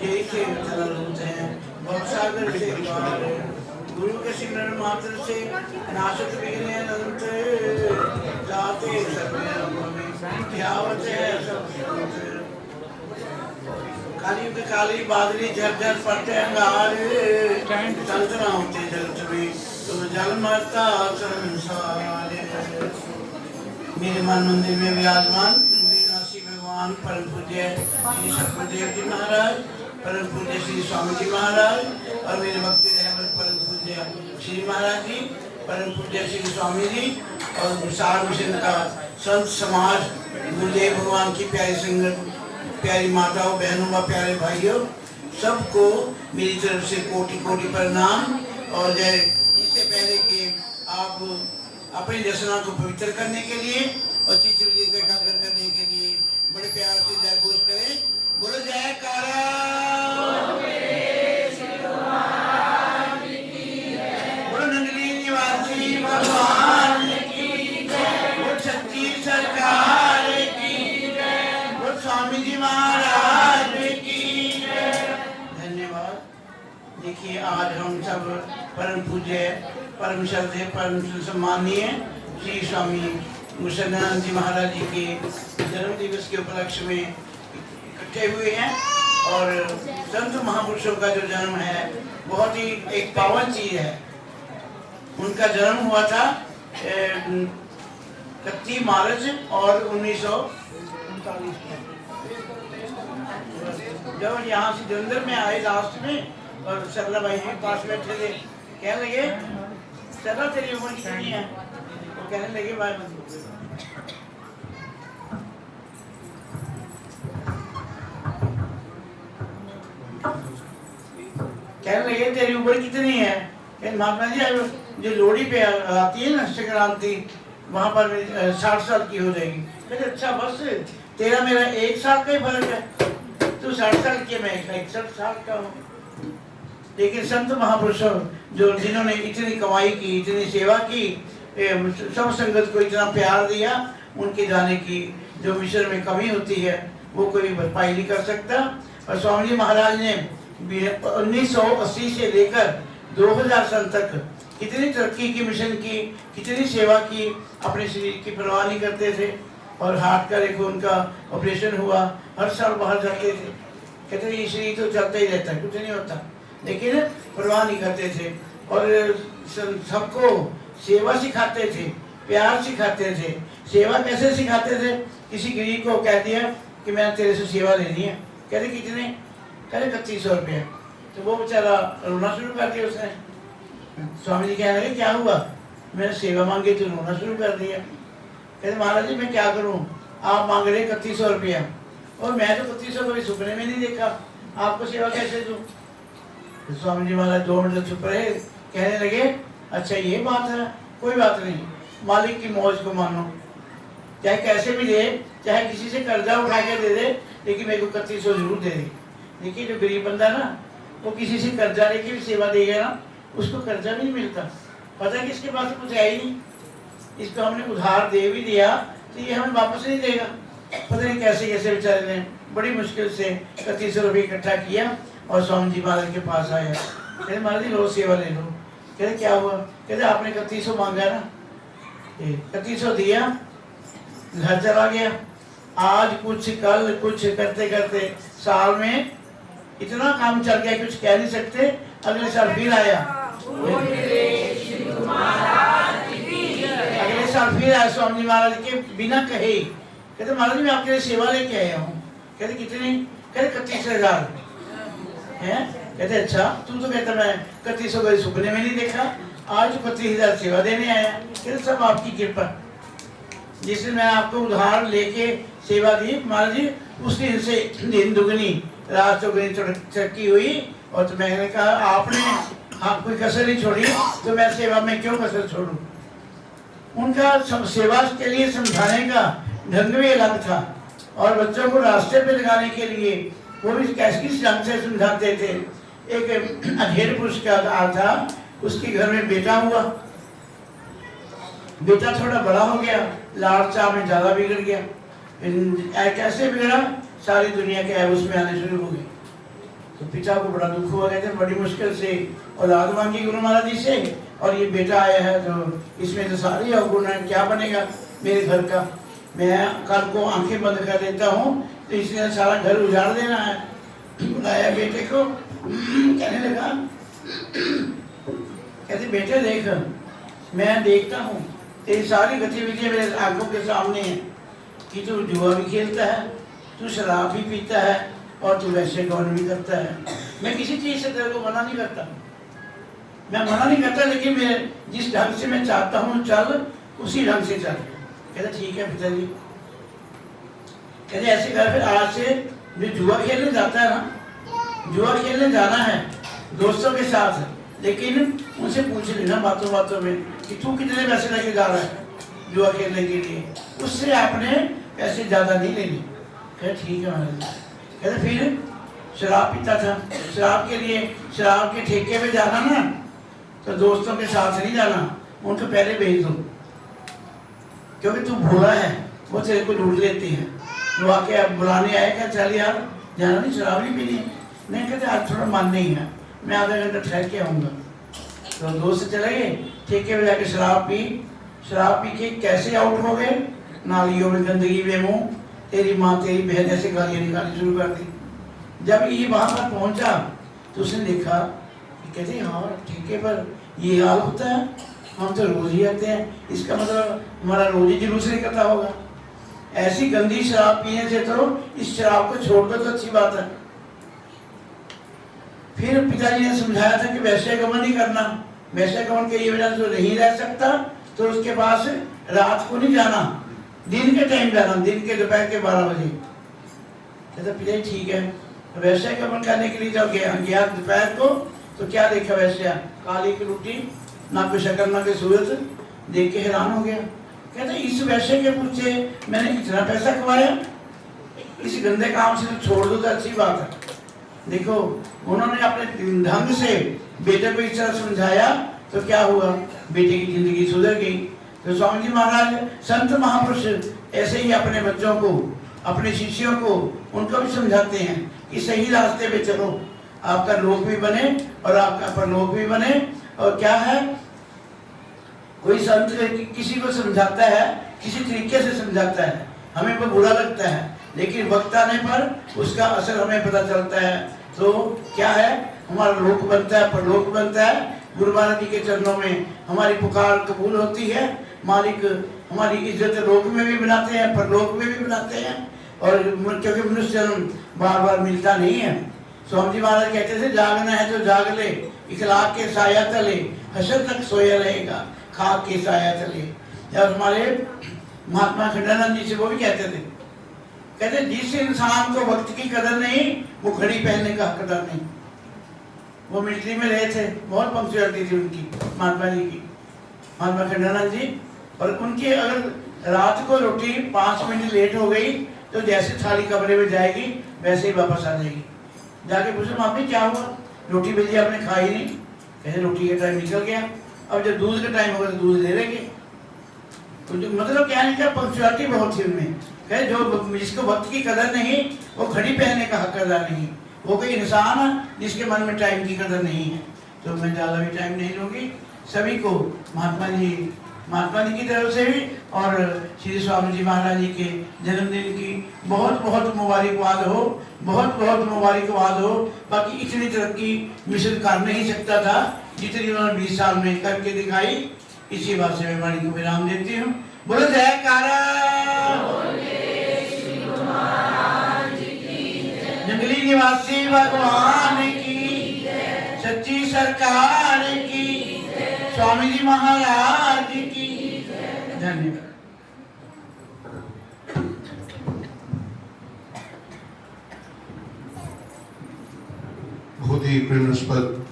जैसे चल हैं भवसागर से पार। गुरु के सिमरन मात्र से नाशक विघ्न अनंत, जाते सर्वे में ध्यावत है सब। काली काली बादली झरझर पड़ते अंगार, संतना होते जगत में तो जल मरता संसार। मेरे मन मंदिर में विराजमान विनाशी भगवान परम पूज्य श्री सतगुरुदेव जी महाराज, परम पूज्य श्री स्वामी जी महाराज, और मेरे भक्ति रहमत परम पूज्य श्री महाराज जी, परम पूज्य श्री स्वामी जी, और विशाल मिशन का संत समाज, गुरुदेव भगवान की प्यारी संगत, प्यारी माताओं बहनों व प्यारे भाइयों, सबको मेरी तरफ से कोटि कोटि प्रणाम। और जय। इससे पहले कि आप अपनी रचना को पवित्र करने के लिए और चित्र एकाग्र करने के लिए बड़े प्यार से जय घोष करें। बोलो जयकारा। बोलो नंगली निवासी भगवान की जय। बोलो सच्ची सरकार की जय। बोलो स्वामी जी महाराज की जय। धन्यवाद। देखिए आज हम सब परम पूज्य, परम श्रद्धेय, परम सम्मानीय श्री स्वामी गुरुसदानंद जी महाराज जी के जन्म दिवस के उपलक्ष्य में इकट्ठे हुए हैं। और संत महापुरुषों का जो जन्म है बहुत ही एक पावन चीज है। उनका जन्म हुआ था 31 मार्च और 1939 में, जब यहाँ से जलंधर में आए लास्ट में, और सरला भाई के पास बैठे थे, कहने लगे सरला तेरी उम्र कितनी है? वो कहने लगे भाई कहने लगे तेरी उम्र कितनी है? महात्मा जी जो लोहड़ी पे आती है ना संक्रांति, वहाँ पर 60 साल की हो जाएगी। कहते अच्छा बस तेरा मेरा 1 साल का ही फर्क है, तू 60 साल की, मैं 61 साल का हूँ। लेकिन संत महापुरुषों जो जिन्होंने इतनी कमाई की, इतनी सेवा की, सब संगत को इतना प्यार दिया, उनके जाने की जो मिशन में कमी होती है वो कोई भरपाई नहीं कर सकता। और स्वामी जी महाराज ने 1980 से लेकर 2000 साल तक कितनी तरक्की की, मिशन की, कितनी सेवा की, अपने शरीर की परवाह नहीं करते थे। और हार्ट का देखो उनका ऑपरेशन हुआ, हर साल बाहर जाते थे, कहते ये शरीर तो चलता ही रहता है, कुछ नहीं होता, लेकिन परवाह नहीं करते थे। और सबको सेवा सिखाते थे, प्यार सिखाते थे। सेवा कैसे सिखाते थे? किसी गरीब को कह दिया कि मैंने तेरे से सेवा लेनी है, कहते कितने? कहते 3100 रुपये। तो वो बेचारा रोना शुरू कर दिया उसने। स्वामी जी कहने लगे क्या हुआ? मैंने सेवा मांगी तो रोना शुरू कर दिया। कहते महाराज जी मैं क्या करूँ, आप मांग रहे 3100 रुपया और मैं तो 3100 कभी सुपने में नहीं देखा, आपको सेवा कैसे दूँ? तो स्वामी जी महाराज 2 मिनट चुप रहे, कहने लगे अच्छा ये बात है, कोई बात नहीं, मालिक की मौज को मानो, चाहे कैसे भी दे, चाहे किसी से कर्जा उठा के दे दे, लेकिन मेरे को 3100 जरूर दे दे। देखिए जो गरीब बंदा ना, वो किसी से कर्जा लेके भी सेवा देगा ना, उसको कर्जा भी नहीं मिलता। पता है कि इसके पास कुछ है ही नहीं, इसको हमने उधार दे भी दिया तो ये हमें वापस नहीं देगा। पता नहीं कैसे कैसे बेचारे ने बड़ी मुश्किल से 3100 रुपये इकट्ठा किया और स्वामी जी महाराज के पास आया। कहते महाराज जी रोज सेवा ले लो। कहते क्या हुआ? कहते आपने 3100 मांगा ना, 3100 दिया, घर चला गया। आज कुछ कल कुछ करते करते साल में इतना काम चल गया कुछ कह नहीं सकते। अगले साल फिर आया, अगले साल फिर आया स्वामी जी महाराज के बिना कहे। कहते महाराज मैं आपके लिए सेवा लेके आया हूँ। कहते कितनी? कहते 31,000 है। कहते अच्छा, तू तो कहता मैं 3100 कभी सुपने में नहीं देखा, आज 25,000 सेवा देने आया। कहते सब आपकी कृपा। जिस दिन मैं आपको उधार लेके सेवा दी महाराज जी, उस दिन से दिन दुगनी रात चौगुनी तरक्की हुई। और तो मैंने कहा आपने हाँ कोई कसर नहीं छोड़ी, तो मैं सेवा में क्यों कसर छोड़ूं। उनका सेवा के लिए समझाने का ढंग भी अलग था, और बच्चों को रास्ते पे लगाने के लिए वो भी किस ढंग से समझाते थे। एक अधेड़ पुरुष का था, उसके घर में बेटा हुआ। बेटा थोड़ा बड़ा हो गया, लाड़ चाव में ज्यादा बिगड़ गया। कैसे बिगड़ा? सारी दुनिया के ऐब उसमें आने शुरू हो गए। तो पिता को बड़ा दुख हुआ। कहते बड़ी मुश्किल से औलाद मांगी गुरु महाराज जी से, और ये बेटा आया है तो इसमें तो सारी अवगुण है, क्या बनेगा मेरे घर का। मैं कल को आंखें बंद कर देता हूँ तो इसने सारा घर उजाड़ देना है। बुलाया बेटे को, कहने लगा, कहते बेटे देख, मैं देखता हूँ तेरी सारी गतिविधियाँ मेरे आंखों के सामने है कि तू जुआ भी खेलता है, तू शराब भी पीता है, और तू वैसे गौन भी करता है। मैं किसी चीज़ से तेरे को मना नहीं करता, मैं मना नहीं करता, लेकिन मैं जिस ढंग से मैं चाहता हूँ चल, उसी ढंग से चल। कहते ठीक है पिताजी। कहते ऐसे कर, फिर आज से जो जुआ खेलने जाता है ना, जुआ खेलने जाना है दोस्तों के साथ, लेकिन उनसे पूछ लेना बातों बातों में कि तू कितने पैसे लेके जा रहा है जुआ खेलने के लिए, उससे आपने पैसे ज़्यादा नहीं लेने। कहते ठीक है महाराज। कहते फिर शराब पीता था, शराब के लिए शराब के ठेके पे जाना ना, तो दोस्तों के साथ नहीं जाना, उनको पहले भेज दो, क्योंकि तू भोला है, वो तेरे को लूट लेते हैं। वो आके अब बुलाने आए, क्या चल यार जाना नहीं, शराब नहीं पीनी। नहीं, कहते आज थोड़ा मन नहीं है, मैं आधा घंटा ठहर के आऊँगा। तो दोस्त चले गए, ठेके पे जाके शराब पी के कैसे आउट हो गए, नालियों में गंदगी में मुँह, तेरी माँ तेरी बहन ऐसे गालियाँ निकालनी शुरू कर दी। जब ये वहाँ पर पहुँचा तो उसने देखा, कहते हाँ ठेके पर ये हाल होता है, हम तो रोज ही आते हैं, इसका मतलब हमारा रोज ही जुलूस निकलता होगा। ऐसी गंदी शराब पीने से तो इस शराब को छोड़ दो तो अच्छी बात है। फिर पिताजी ने समझाया था कि वैश्य गमन नहीं करना, वैश्य गमन के ये वजह से नहीं रह सकता, तो उसके पास रात को नहीं जाना, दिन के टाइम जाना, दिन के दोपहर के 12 बजे। कहता पिताजी ठीक है। वैश्य गमन करने के लिए जब गया दोपहर को, तो क्या देखा वैश्य, काली की रोटी, ना कोई शक्ल ना कोई सूरत, देख के हैरान हो गया। कहते इस वैश्य के पूछे मैंने इतना पैसा कमाया, इस गंदे काम से तो छोड़ दो तो अच्छी बात है। देखो उन्होंने अपने ढंग से बेटे को इस तरह समझाया, तो क्या हुआ, बेटे की जिंदगी सुधर गई। तो स्वामी जी महाराज संत महापुरुष ऐसे ही अपने बच्चों को, अपने शिष्यों को, उनको भी समझाते हैं कि सही रास्ते पे चलो, आपका लोक भी बने और आपका परलोक भी बने। और क्या है, कोई संत किसी को समझाता है, किसी तरीके से समझाता है, हमें वो बुरा लगता है, लेकिन वक्त आने पर उसका असर हमें पता चलता है। तो क्या है, हमारा लोक बनता है, परलोक बनता है। गुरु महाराज जी के चरणों में हमारी पुकार कबूल होती है, मालिक हमारी इज्जत लोक में भी बनाते हैं, परलोक में भी बनाते हैं। और क्योंकि मनुष्य जन्म बार बार मिलता नहीं है। स्वामी जी महाराज कहते थे जागना है तो जाग ले, इखलाक के साया तले, हशर तक सोया रहेगा खाक के साया तले। और हमारे महात्मा खंडानंद जी से वो भी कहते थे, कहते जिस इंसान को वक्त की कदर नहीं, वो घड़ी पहनने का हकदार नहीं। वो मिलिट्री में रहे थे, बहुत पंक्चुअलिटी थी उनकी, महात्मा जी की, महात्मा खंडानंद जी। और उनकी अगर रात को रोटी 5 मिनट लेट हो गई तो जैसे थाली कमरे में जाएगी वैसे ही वापस आ जाएगी। जाके पूछो मामी क्या हुआ, रोटी भेजी आपने खाई नहीं। कहते रोटी का टाइम निकल गया, अब जब दूध का टाइम होगा तो दूध ले लेंगे। तो मतलब क्या है, क्या पंक्चुअलिटी बहुत थी उनमें। कहे जो जिसको वक्त की कदर नहीं, वो घड़ी पहनने का हकदार नहीं। वो कोई इंसान है जिसके मन में टाइम की कदर नहीं है। तो मैं ज़्यादा भी टाइम नहीं लूँगी। सभी को महात्मा जी की तरफ से भी और श्री स्वामी जी महाराज जी के जन्मदिन की बहुत बहुत मुबारकबाद हो, बहुत बहुत मुबारकबाद हो। बाकी इतनी तरक्की मिशन कर नहीं सकता था जितनी उन्होंने 20 साल में करके दिखाई। इसी बात से मैं वाणी को विराम देती हूँ। बोलो जयकारा। जंगली निवासी भगवान की, सच्ची सरकार की, स्वामी जी महाराज की धन्यवाद। बहुत ही प्रेरणास्पद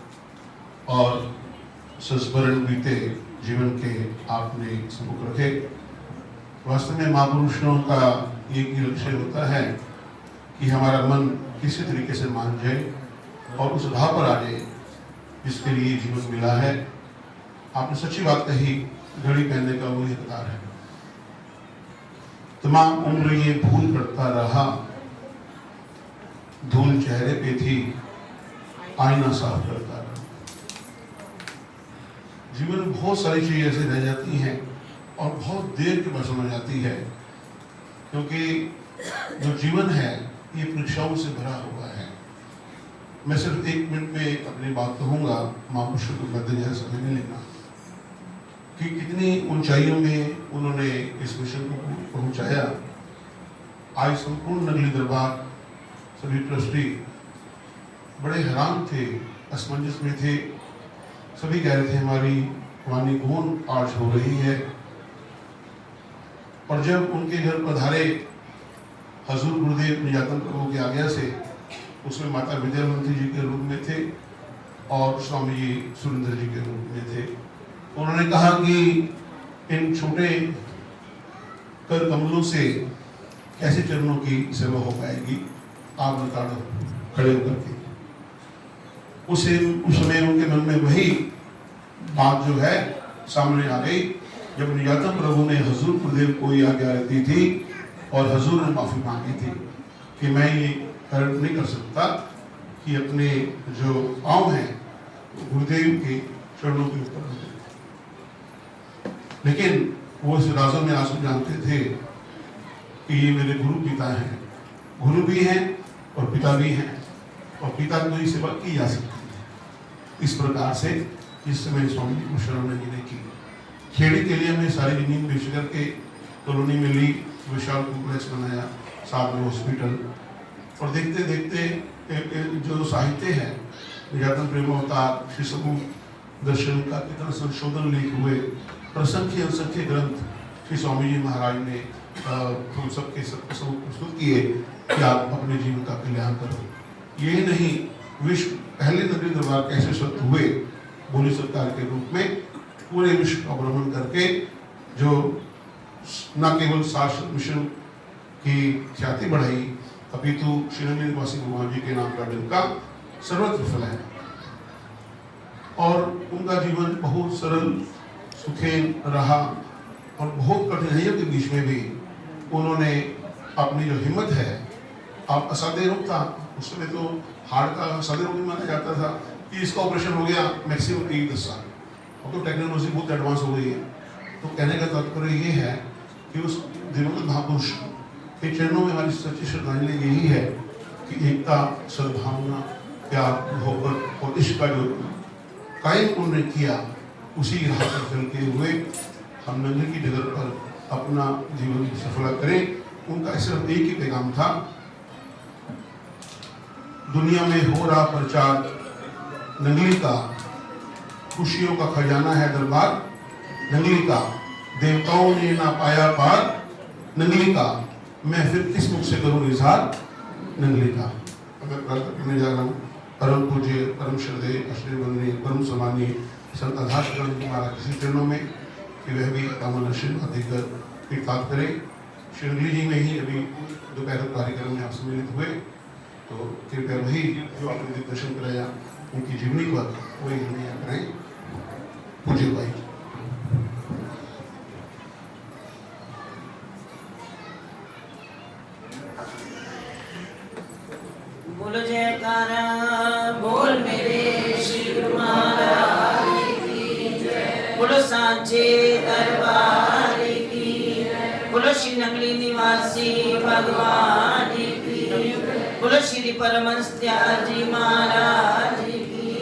और संस्मरण बीते जीवन के आपने सबूत रखे। वास्तव में महापुरुषों का एक ही लक्ष्य होता है कि हमारा मन किसी तरीके से मान जाए और उस राह पर आ जाए जिसके लिए जीवन मिला है। आपने सच्ची बात कही, घड़ी पहनने का वही हकदार है। तमाम उम्र ये भूल करता रहा, धूल चेहरे पे थी, आईना साफ करता रहा। जीवन में बहुत सारी चीजें ऐसे रह जाती हैं और बहुत देर के बाद समझ आती है, क्योंकि जो जीवन है ये परीक्षाओं से भरा हुआ है। मैं सिर्फ 1 मिनट में अपनी बात कहूँगा, महापुरुषों को मद्देनजर समय नहीं लेना कि कितनी ऊंचाइयों में उन्होंने इस मिशन को पहुंचाया। आज संपूर्ण नगली दरबार सभी ट्रस्टी बड़े हैरान थे, असमंजस में थे। सभी कह रहे थे हमारी वाणी कौन आज हो रही है। और जब उनके घर पधारे हजूर गुरुदेव निजातन प्रभु की आज्ञा से, उसमें माता विद्यावंती जी के रूप में थे और स्वामी जी सुरेंद्र जी के रूप में थे। उन्होंने कहा कि इन छोटे कर कमलों से कैसे चरणों की सेवा हो पाएगी, आप बता दो खड़े होकर के। उस समय उनके मन में वही बात जो है सामने आ गई, जब निजातन प्रभु ने हजूर गुरुदेव को यह आज्ञा दी थी और हजूर ने माफी मांगी थी कि मैं ये नहीं कर सकता कि अपने जो पाँव हैं गुरुदेव के चरणों के ऊपर रख दें। लेकिन वो इस राजों में आंसू जानते थे कि ये मेरे गुरु पिता हैं, गुरु भी हैं और पिता भी हैं, और पिता की सेवा की जा सकती है। इस प्रकार से इस समय स्वामी जी को शरण ने की। खेड़ी के लिए हमने सारी जमीन बेच करके कॉलोनी में ली, विशाल कॉम्प्लेक्स बनाया, साथ में हॉस्पिटल। और देखते देखते जो साहित्य है, निजातन प्रेम अवतार, श्री सबूत दर्शन का कितना संशोधन लेख हुए, असंख्य असंख्य ग्रंथ श्री स्वामी जी महाराज ने हम सबके सबूत प्रस्तुत किए कि आप अपने जीवन का कल्याण करो। यही नहीं, विश्व पहले नगरी दरबार कैसे शुरू हुए बोली सरकार के रूप में पूरे विश्व का भ्रमण करके जो न केवल शास्त्र मिशन की ख्याति बढ़ाई, अपितु श्रीनगर निवासी भगवान जी के नाम का डंका सर्वत्र फैलाया। और उनका जीवन बहुत सरल सुखेन रहा और बहुत कठिनाइयों के बीच में भी उन्होंने अपनी जो हिम्मत है, आप असाध्य रोग था उस समय, तो हार्ट का असाध्य रोग माना जाता था कि इसका ऑपरेशन हो गया मैक्सिमम 1-10 साल। अब तो टेक्नोलॉजी बहुत एडवांस हो गई है। तो कहने का तात्पर्य ये है कि उस दिवंगत महापुरुष के चरणों में हमारी सच्ची श्रद्धांजलि यही है कि एकता, सद्भावना, प्यार, मोहब्बत और इश्क का जो कायम उन्होंने किया, उसी राह पर चलते हुए हम नंगे की जगह पर अपना जीवन सफल करें। उनका सिर्फ एक ही पैगाम था, दुनिया में हो रहा प्रचार नंगली का, खुशियों का खजाना है दरबार नंगली का, देवताओं ने ना पाया पार नंगली का, मैं फिर किस मुख से करूं इजहार नंगली का। मैं प्रार्थना करने जा रहा हूँ परम पूज्य, परम श्रद्धेय, आश्रय वंदनीय, परम सम्मानीय संत आधारगण जी महाराज किसी चरणों में कि वह भी कामन आशीर्वाद देकर तीर्थार्थ करें। श्रृंगली जी में ही अभी दोपहर कार्यक्रम में आप सम्मिलित हुए, तो कृपया वही जो आपने दर्शन कराया उनकी जीवनी पर वही हमें याद करें। पूज्य भाई बोलो जयकारा। साचे दरबार की। बोलो श्री नगली निवासी भगवान की। बोलो श्री परमहंस जी महाराज की।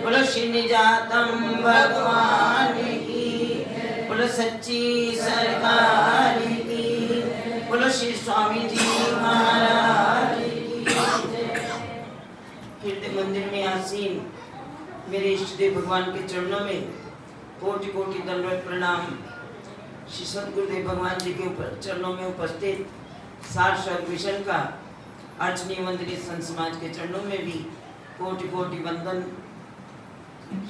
बोलो श्री निजातम भगवान की। बोलो सच्ची सरकार की। बोलो श्री स्वामी जी महाराज की। हृदय मंदिर में आसीन मेरे इष्ट देव भगवान के चरणों में कोटि कोटि दंडवत प्रणाम। श्री सद्गुरुदेव भगवान जी के ऊपर चरणों में उपस्थित सार सर्वविषण का अर्चनीय वंदनीय संत समाज के चरणों में भी कोटि कोटि वंदन।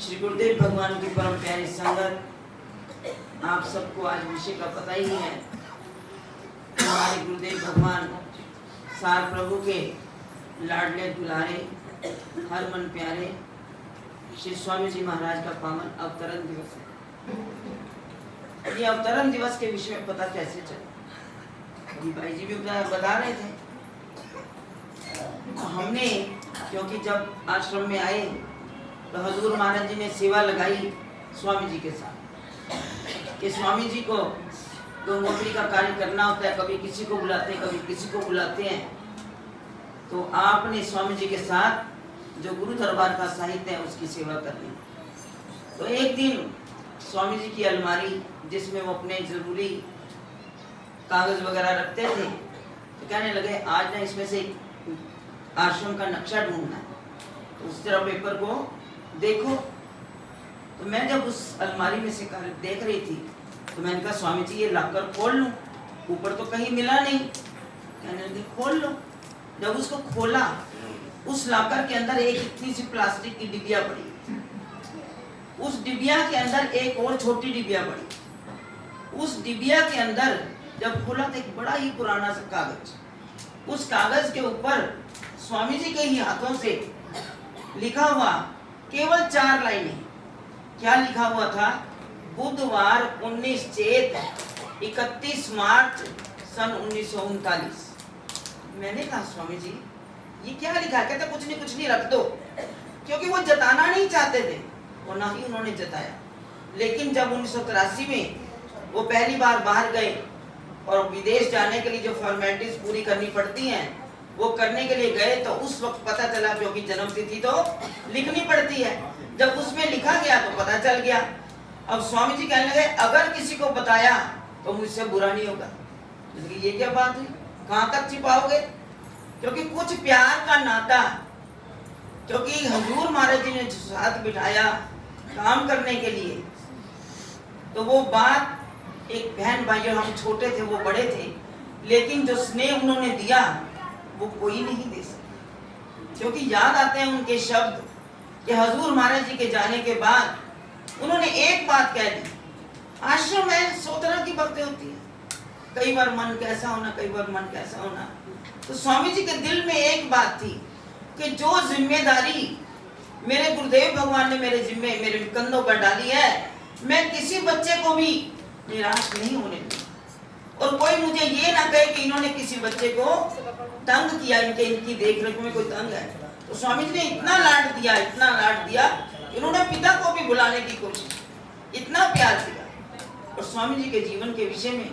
श्री गुरुदेव भगवान की परम प्यारी संगत, आप सबको आज विषय का पता ही है। हमारे गुरुदेव भगवान सार प्रभु के लाडले दुलारे हरमन प्यारे श्री स्वामी जी महाराज का पावन अवतरण दिवस है। ये अवतरण दिवस के विषय में पता कैसे चला? अभी भाई जी भी बता रहे थे। हमने क्योंकि जब आश्रम में आए तो हजूर महाराज जी ने सेवा लगाई स्वामी जी के साथ कि स्वामी जी को गंगोत्री का कार्य करना होता है, कभी किसी को बुलाते हैं, कभी किसी को बुलाते हैं। तो आपने स्वामी जी के साथ जो गुरु दरबार का साहित्य है उसकी सेवा करनी। तो एक दिन स्वामी जी की अलमारी जिसमें वो अपने जरूरी कागज वगैरह रखते थे, तो कहने लगे आज ना इसमें से आश्रम का नक्शा ढूंढना है, तो उस तरह पेपर को देखो। तो मैं जब उस अलमारी में से देख रही थी तो मैंने कहा स्वामी जी ये लॉकर खोल लूं, ऊपर तो कहीं मिला नहीं। कहने लगे खोल लो। जब उसको खोला, उस लॉकर के अंदर एक इतनी सी प्लास्टिक की डिबिया पड़ी, उस डिबिया के अंदर एक और छोटी डिबिया पड़ी। उस डिबिया के अंदर जब खोला तो एक बड़ा ही पुराना सा कागज, उस कागज के ऊपर स्वामी जी के ही हाथों से लिखा हुआ केवल 4 लाइनें। क्या लिखा हुआ था? बुधवार 19 चैत 31 मार्च सन 1939। मैंने कहा स्वामी जी ये क्या लिखा है? कहते कुछ नहीं रख दो, क्योंकि वो जताना नहीं चाहते थे और ना ही उन्होंने जताया। लेकिन जब 1983 में वो पहली बार बाहर गए और विदेश जाने के लिए जो फॉर्मेलिटीज पूरी करनी पड़ती हैं वो करने के लिए गए, तो उस वक्त पता चला, क्योंकि जन्मतिथि तो लिखनी पड़ती है। जब उसमें लिखा गया तो पता चल गया। अब स्वामी जी कहने लगे अगर किसी को बताया तो मुझसे बुरा नहीं होगा। ये क्या बात हुई? कहाँ तक छिपाओगे? क्योंकि कुछ प्यार का नाता, क्योंकि हजूर महाराज जी ने साथ बिठाया काम करने के लिए, तो वो बात एक बहन भाई, हम छोटे थे वो बड़े थे, लेकिन जो स्नेह उन्होंने दिया वो कोई नहीं दे सकता। क्योंकि याद आते हैं उनके शब्द कि हजूर महाराज जी के जाने के बाद उन्होंने एक बात कह दी, आश्रम में 100 तरह की बातें होती है, कई बार मन कैसा होना, कई बार मन कैसा होना। तो स्वामी जी के दिल में एक बात थी कि जो जिम्मेदारी मेरे गुरुदेव भगवान ने मेरे कंधों पर डाली है, मैं किसी बच्चे को भी निराश नहीं होने दूंगा। और कोई मुझे ये ना कहे कि इन्होंने किसी बच्चे को तंग किया, इनकी देख रेख में कोई तंग है। तो स्वामी जी ने इतना लाड दिया, इतना लाड दिया, इन्होंने पिता को भी बुलाने की कोशिश, इतना प्यार दिया। और स्वामी जी के जीवन के विषय में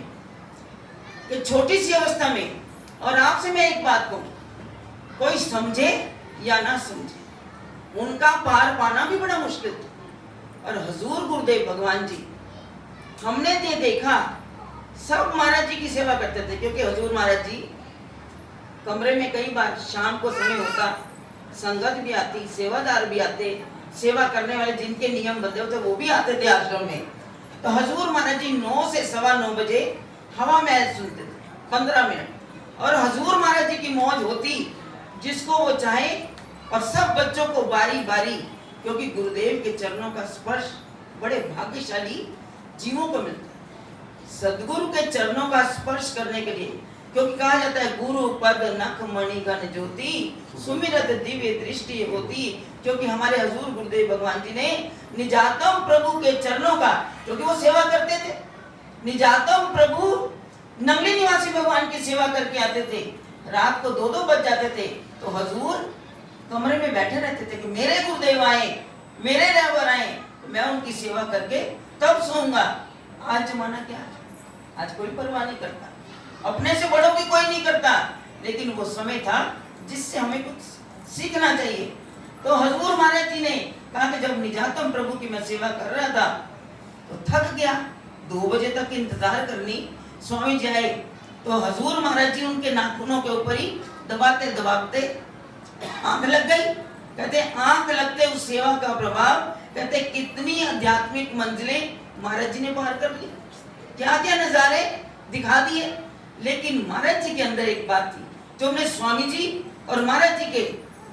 कि छोटी सी अवस्था में, और आपसे मैं एक बात कहूं, कोई समझे या ना समझे, उनका पार पाना भी बड़ा मुश्किल था। और हजूर गुरुदेव भगवान जी, हमने ये देखा सब महाराज जी की सेवा करते थे, क्योंकि हजूर महाराज जी कमरे में कई बार शाम को समय होता, संगत भी आती, सेवादार भी आते, सेवा करने वाले जिनके नियम बंधे होते वो भी आते थे आश्रम में। तो हजूर महाराज जी 9 से 9:15 बजे हवा महल सुनते थे 15 मिनट, और हजूर महाराज जी की मौज होती जिसको वो चाहे, और सब बच्चों को बारी बारी, क्योंकि गुरुदेव के चरणों का स्पर्श बड़े भाग्यशाली जीवों को मिलता है। सदगुरु के चरणों का स्पर्श करने के लिए, क्योंकि कहा जाता है गुरु पद नख मणि गण ज्योति सुमिरत दिव्य दृष्टि होती, क्योंकि हमारे हजूर गुरुदेव भगवान जी ने निजातम प्रभु के चरणों का, क्योंकि वो सेवा करते थे, निजातम प्रभु नगली निवासी भगवान की सेवा करके आते थे, रात को 2-2 बज जाते थे, तो हजूर कमरे में बैठे रहते थे कि मेरे गुरुदेव आए, मेरे रहबर आए, तो मैं उनकी सेवा करके तब सोऊंगा। आज जमाना क्या है, आज कोई परवाह नहीं करता, अपने से बड़ों की कोई नहीं करता, लेकिन वो समय था जिससे हमें कुछ सीखना चाहिए। तो हजूर महाराज जी ने कहा कि जब निजातम प्रभु की मैं सेवा कर रहा था तो थक गया, 2 बजे तक इंतजार करनी, स्वामी जी आए तो हजूर महाराज जी उनके नाखूनों के ऊपर ही दबाते दबाते आंख लग गई। कहते आंख लगते उस सेवा का प्रभाव, कहते कितनी आध्यात्मिक मंजिलें महाराज जी ने पार कर ली, क्या क्या नजारे दिखा दिए। लेकिन महाराज जी के अंदर एक बात थी जो हमने स्वामी जी और महाराज जी के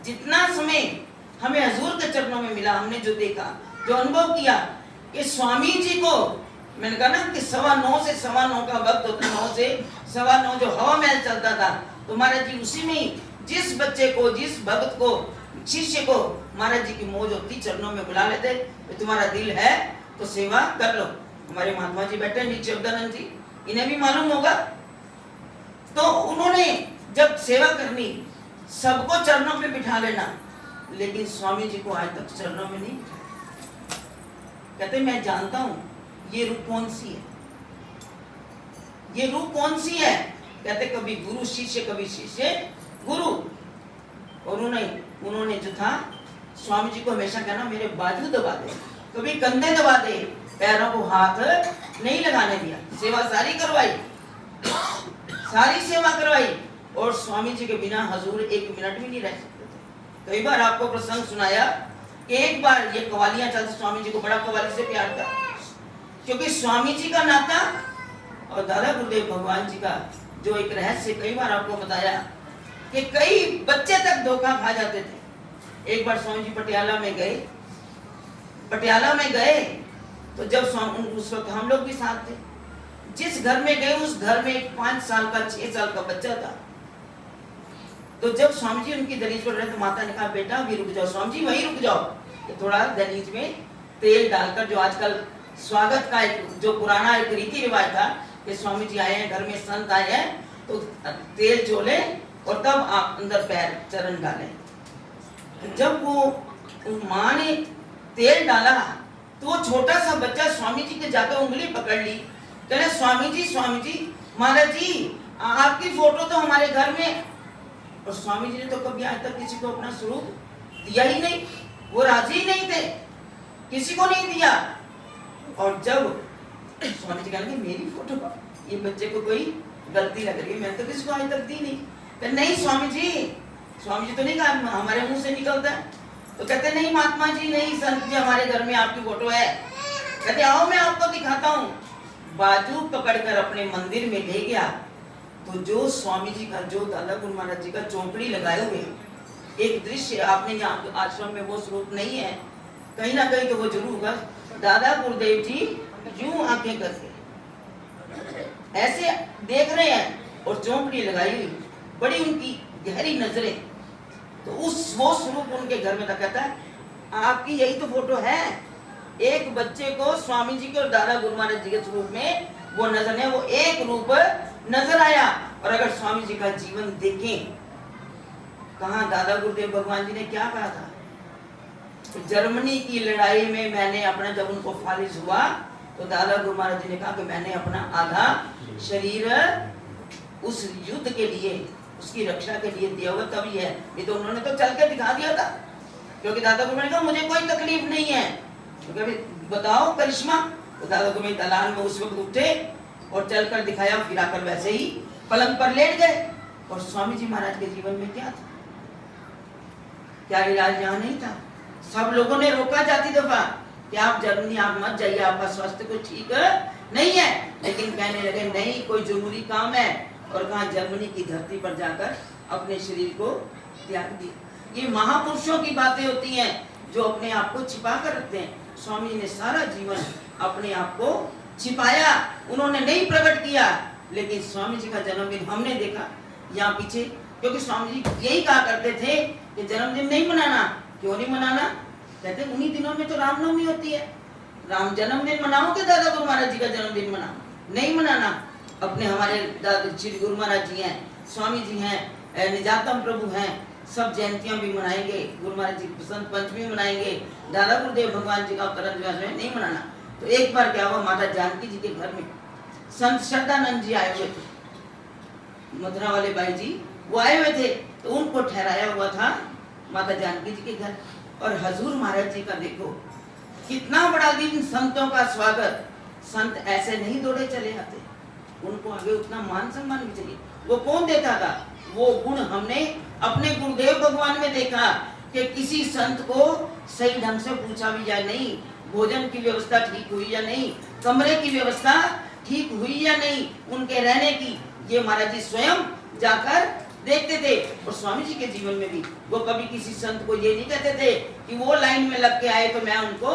जितना समय हमें हजूर के चरणों में मिला, हमने जो देखा, जो अनुभव किया कि स्वामी जी को, मैंने कहा ना कि 9:15 से 9:15 का वक्त होता, 9 से 9:15 जो हवा महल चलता था, तो महाराज जी उसी में ही जिस बच्चे को, जिस भक्त को, शिष्य को महाराज जी की मौज होती चरणों में बुला लेते, तो तुम्हारा दिल है तो सेवा कर लो। हमारे महात्मा जी बैठे नीचे, अब्दानंद जी, इन्हें भी मालूम होगा। तो उन्होंने जब सेवा करनी, सबको चरणों पे बिठा लेना, लेकिन स्वामी जी को आज तक चरणों में नहीं। कहते मैं जानता हूं ये रूह कौन सी है, ये रूह कौन सी है। कहते कभी गुरु शिष्य, कभी शिष्य गुरु। और उन्होंने जो था स्वामी जी को हमेशा कहना मेरे बाजू दबा दे, कभी कंधे दबा दे, पैरों को हाथ नहीं लगाने दिया। सेवा सारी करवाई, सारी सेवा करवाई, और स्वामी जी के बिना हजूर 1 मिनट भी नहीं रह सकते थे। कई बार आपको प्रसंग सुनाया कि एक बार ये कवालियां चलती, स्वामी जी को बड़ा कवाली से प्यार था, क्योंकि स्वामी जी का नाता और दादा गुरुदेव भगवान जी का जो एक रहस्य कई बार आपको बताया कि कई बच्चे तक धोखा खा जाते थे। एक बार स्वामी जी पटियाला में गए तो जब स्वामी, उस वक्त हम लोग भी साथ थे, जिस घर में गए उस घर में एक 5 साल का 6 साल का बच्चा था। तो जब स्वामी जी उनकी दलीज पर रहे तो माता ने कहा बेटा अभी रुक जाओ, स्वामी जी वहीं रुक जाओ। तो थोड़ा दलीज में तेल डालकर, जो आजकल स्वागत का एक जो पुराना एक रीति रिवाज था कि स्वामी जी आए हैं, घर में संत आए हैं, तो तेल चोले और तब आप अंदर पैर चरण डालें। तो जब वो माँ ने तेल डाला तो वो छोटा सा बच्चा स्वामी जी के जाकर उंगली पकड़ ली, कहने स्वामी जी महाराज जी आपकी फोटो तो हमारे घर में। और स्वामी जी ने तो कभी आज तक किसी को अपना स्वरूप दिया ही नहीं, वो राजी ही नहीं थे, किसी को नहीं दिया। और जब स्वामी जी कहने मेरी फोटो, ये बच्चे को कोई गलती लग रही है, मैंने तो किसी को आज तक दी नहीं। तो नहीं स्वामी जी तो नहीं कहा, हमारे मुंह से निकलता है। तो कहते नहीं महात्मा जी, नहीं संत जी हमारे घर में आपकी फोटो है। कहते आओ मैं आपको दिखाता हूँ। बाजू पकड़कर अपने मंदिर में ले गया, तो जो स्वामी जी का, जो दादा गुरु महाराज जी का चौकड़ी लगाए हुए एक दृश्य आपने यहाँ आश्रम में वो स्वरूप नहीं है, कहीं ना कहीं तो वो जरूर होगा। दादा गुरुदेव जी यूं आंखें करके ऐसे देख रहे हैं और चौकड़ी लगाई हुई, बड़ी उनकी गहरी नजरें। तो वो स्वरूप उनके घर में था। कहता है आपकी यही तो फोटो है। एक बच्चे को स्वामी जी के और दादा गुरु महाराज जी के स्वरूप में वो नजर है, वो एक रूप नजर आया। और अगर स्वामी जी का जीवन देखें, कहाँ दादा गुरुदेव भगवान जी ने क्या कहा था, तो जर्मनी की लड़ाई में मैंने अपना, जब उनको फालिज हुआ तो दादा गुरु महाराज जी ने कहा कि मैंने अपना आधा शरीर उस युद्ध के लिए, उसकी रक्षा के लिए दिया हुआ, तभी है। ये तो उन्होंने तो चल के दिखा दिया था, क्योंकि दादा गुरु ने कहा मुझे कोई तकलीफ नहीं है। तो बताओ करिश्मा। तो दादा गुरु दलान में उस वक्त उठे और चलकर दिखाया, फिर आकर वैसे ही पलंग पर लेट गए। और स्वामी जी महाराज के जीवन में क्या था, क्या इलाज यहाँ नहीं था। सब लोगों ने रोका जाती दफा कि आप जर्मनी आप मत जाइए, आपका स्वास्थ्य को ठीक नहीं है, लेकिन कहने लगे नहीं कोई जरूरी काम है, और कहा जर्मनी की धरती पर जाकर अपने शरीर को त्याग दिया। ये महापुरुषों की बातें होती हैं जो अपने आप को छिपा कर रखते हैं। स्वामी जी ने सारा जीवन अपने आप को छिपाया, उन्होंने नहीं प्रकट किया। लेकिन स्वामी जी का जन्मदिन हमने देखा यहाँ पीछे, क्योंकि स्वामी जी यही कहा करते थे कि जन्मदिन नहीं मनाना। क्यों नहीं मनाना? कहते उन्हीं दिनों में तो रामनवमी होती है, राम जन्मदिन मनाओगे, दादा गुरु महाराज जी का जन्मदिन मनाओ, नहीं मनाना। अपने हमारे दादा श्री गुरु महाराज जी हैं, स्वामी जी हैं, निजातम प्रभु हैं, सब जयंतियां भी मनाएंगे, गुरु महाराज जी बसंत पंचमी मनाएंगे, दादा गुरुदेव भगवान जी का अवतरण दिवस में नहीं मनाना। तो एक बार क्या हुआ, माता जानकी जी के घर में संत श्रद्धानंद जी आए हुए थे, मथुरा वाले भाई जी वो आए हुए थे। तो उनको ठहराया हुआ था माता जानकी जी के घर। और हजूर महाराज जी का देखो कितना बड़ा दिन, संतों का स्वागत। संत ऐसे नहीं दौड़े चले आते, उनको आगे उतना मान सम्मान भी चाहिए। वो कौन देता था? वो गुण हमने अपने गुरुदेव भगवान में देखा कि किसी संत को सही ढंग से पूछा भी या नहीं, भोजन की व्यवस्था ठीक हुई या नहीं, कमरे की व्यवस्था ठीक हुई या नहीं, उनके रहने की, ये महाराज जी स्वयं जाकर देखते थे। और स्वामी जी के जीवन में भी वो कभी किसी संत को ये नहीं कहते थे कि वो लाइन में लग के आए तो मैं उनको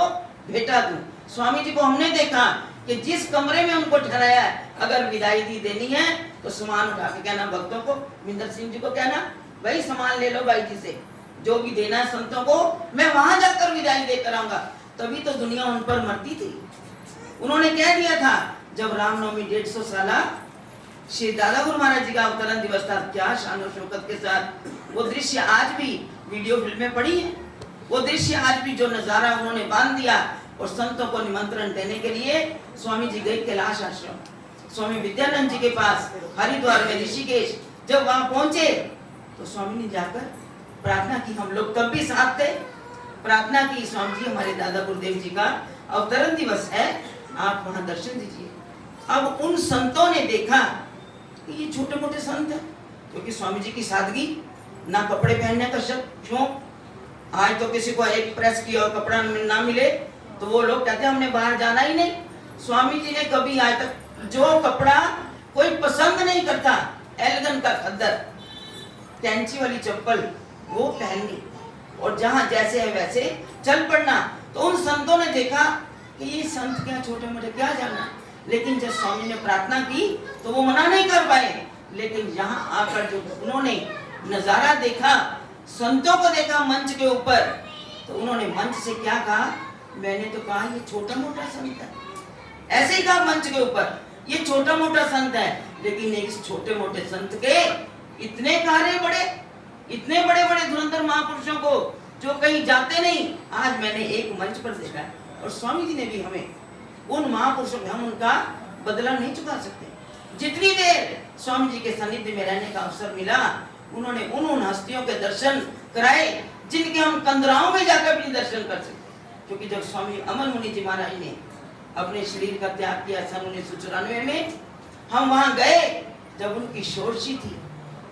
भेटा दूं। स्वामी जी को हमने देखा कि जिस कमरे में उनको ठहराया है, अगर विदाई दी देनी है तो सामान उठा के कहना भक्तों को, मिंदर सिंह जी को कहना भाई सामान ले लो भाई जी से, जो भी देना है संतों को मैं वहां जाकर विदाई देकर आऊंगा। तभी तो दुनिया उन पर मरती थी। उन्होंने कह दिया था जब रामनवमी 150 साला श्री दादा गुरु महाराज जी का अवतरण दिवस था, क्या शान और शौकत के साथ वो दृश्य आज भी वीडियो फिल्म में पड़ी है। वो दृश्य आज भी जो नजारा उन्होंने बांध दिया। और संतों को निमंत्रण देने के लिए स्वामी जी गए कैलाश आश्रम, स्वामी विद्यानंद जी के पास हरिद्वार में ऋषिकेश। जब वहां पहुंचे तो स्वामी ने जाकर प्रार्थना की, हम लोग तब भी साथ थे, प्रार्थना की स्वामी जी हमारे दादा गुरुदेव जी का अवतरण दिवस है, आप वहां दर्शन दीजिए। अब उन संतों ने देखा कि ये छोटे मोटे संत हैं, क्योंकि स्वामी जी की सादगी, ना कपड़े पहनने का शौक। आज तो किसी को एक प्रेस किया और कपड़ा ना मिले तो वो लोग कहते हैं हमने बाहर जाना ही नहीं। स्वामी जी ने कभी आज तक जो कपड़ा कोई पसंद नहीं करता, एलगन का खद्दर, कैंची वाली चप्पल वो पहननी और जहां जैसे है वैसे चल पड़ना। तो उन संतों ने देखा कि ये संत क्या छोटे मोटे क्या जानना, लेकिन जब स्वामी ने प्रार्थना की तो वो मना नहीं कर पाए। लेकिन यहाँ आकर जो उन्होंने नजारा देखा, संतों को देखा मंच के ऊपर, तो उन्होंने मंच से क्या कहा, मैंने तो कहा ये छोटा मोटा संत है, ऐसे ही कहा मंच के ऊपर ये छोटा मोटा संत है। लेकिन इस छोटे मोटे संत के इतने कार्य बड़े, इतने बड़े बड़े धुरंधर महापुरुषों को जो कहीं जाते नहीं, आज मैंने एक मंच पर देखा है। और स्वामी जी ने भी हमें उन महापुरुषों में, हम उनका बदला नहीं चुका सकते। जितनी देर स्वामी जी के सानिध्य में रहने का अवसर मिला, उन्होंने उन हस्तियों के दर्शन कराए जिनके हम कंदराओं में जाकर भी दर्शन कर सकते। क्योंकि जब स्वामी अमर मुनि जी महाराज ने अपने शरीर का त्याग किया सन 1994 में, हम वहां गए जब उनकी षोडशी थी।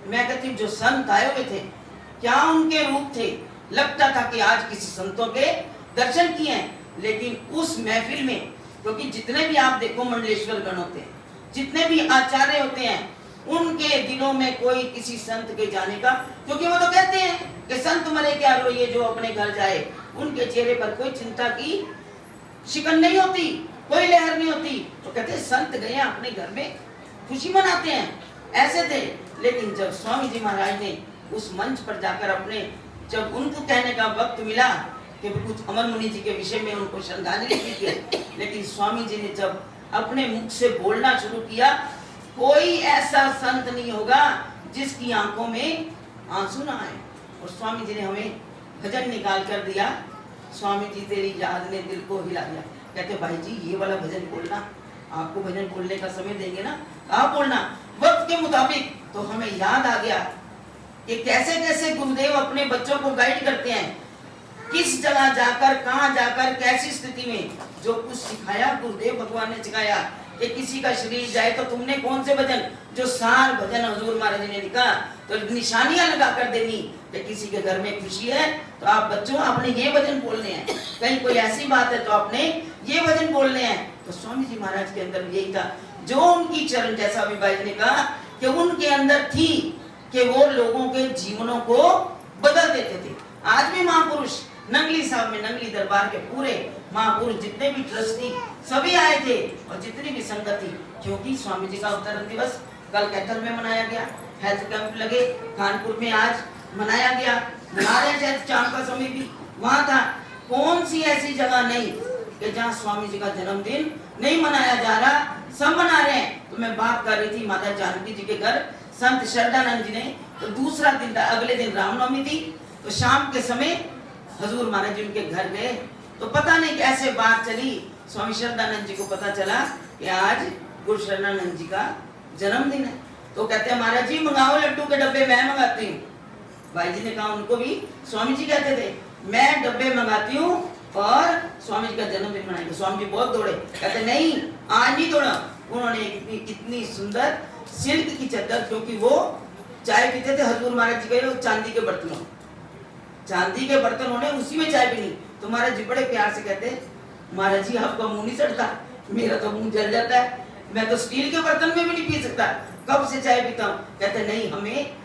मैं कहती हूँ जो संत आए हुए थे, क्या उनके रूप थे, लगता था कि आज किसी संतों के दर्शन किए हैं। लेकिन उस महफिल में, क्योंकि जितने भी आप देखो मंडलेश्वर गण होते हैं, जितने भी आचार्य होते हैं, उनके दिलों में कोई किसी संत के जाने का, क्योंकि वो तो कहते हैं कि संत मरे क्या रोइए जो अपने घर जाए, उनके चेहरे पर कोई चिंता की शिकन नहीं होती, कोई लहर नहीं होती। तो कहते हैं संत गए अपने घर में खुशी मनाते हैं, ऐसे थे। लेकिन जब स्वामी जी महाराज ने उस मंच पर जाकर अपने, जब उनको कहने का वक्त मिला कि कुछ अमर मुनि जी के विषय में उनको श्रद्धांजलि की, लेकिन स्वामी जी ने जब अपने मुख से बोलना शुरू किया, कोई ऐसा संत नहीं होगा जिसकी आंखों में आंसू ना आए। और स्वामी जी ने हमें भजन निकाल कर दिया, स्वामी जी तेरी याद ने दिल को हिला दिया। कहते भाई जी ये वाला भजन बोलना, आपको भजन बोलने का समय देंगे ना, आप बोलना वक्त के मुताबिक। तो हमें याद आ गया कि कैसे कैसे गुरुदेव अपने बच्चों को गाइड करते हैं, किस जगह जाकर, कहाँ जाकर, कैसी स्थिति में जो कुछ सिखाया गुरुदेव भगवान ने सिखाया। कि किसी का शरीर जाए तो तुमने कौन से भजन, जो सार भजन हजूर महाराज ने लिखा, तो निशानियां लगा कर देनी कि किसी के घर में खुशी है तो आप बच्चों आपने ये भजन बोलने हैं, कहीं कोई ऐसी बात है तो आपने ये भजन बोलने हैं। तो स्वामी जी महाराज के अंदर यही था, जो उनकी चरण, जैसा अभी भाई ने कहा कि उनके अंदर थी कि वो लोगों के जीवनों को बदल देते थे। आज भी महापुरुष नंगली साहब में, नंगली दरबार के पूरे महापुरुष जितने भी ट्रस्टी सभी आए थे और जितनी भी संगत थी, क्योंकि स्वामी जी का अवतरण दिवस कल कैथल में मनाया गया, हेल्थ कैंप लगे कानपुर में आज मनाया गया, हमारे चांद का समय भी वहाँ था। कौन सी ऐसी जगह नहीं कि जहाँ स्वामी जी का जन्मदिन नहीं मनाया जा रहा, सब मना रहे हैं। तो मैं बात कर रही थी माता जानकी जी के घर संत श्रद्धानंद जी ने, तो दूसरा दिन था, अगले दिन रामनवमी थी, तो शाम के समय हजूर महाराज जी उनके घर गए। तो पता नहीं कैसे बात चली, स्वामी श्रद्धानंद जी को पता चला कि आज गुरु शरणानंद जी का जन्मदिन है। तो कहते हैं महाराज जी मंगाओ लड्डू के डब्बे, मैं मंगाती हूँ। भाई जी ने कहा उनको भी स्वामी जी कहते थे मैं डब्बे मंगाती हूँ और स्वामी जी का जन्मदिन मनाएंगे। स्वामी जी बहुत दौड़े, कहते नहीं आज नहीं दौड़ा। उन्होंने इतनी सुंदर सिल्क की चादर, क्योंकि वो चाय पीते थे हजूर महाराज जी के चांदी के बर्तनों, चांदी के बर्तन होने उसी में चाय पीनी। तो महाराज जी बड़े प्यार से कहते महाराज जी आपका मुंह नहीं सड़ता, मेरा तो मुंह जल जाता है, मैं तो स्टील के बर्तन में भी नहीं पी सकता, कब से चाय पीता हूँ। कहते नहीं हमें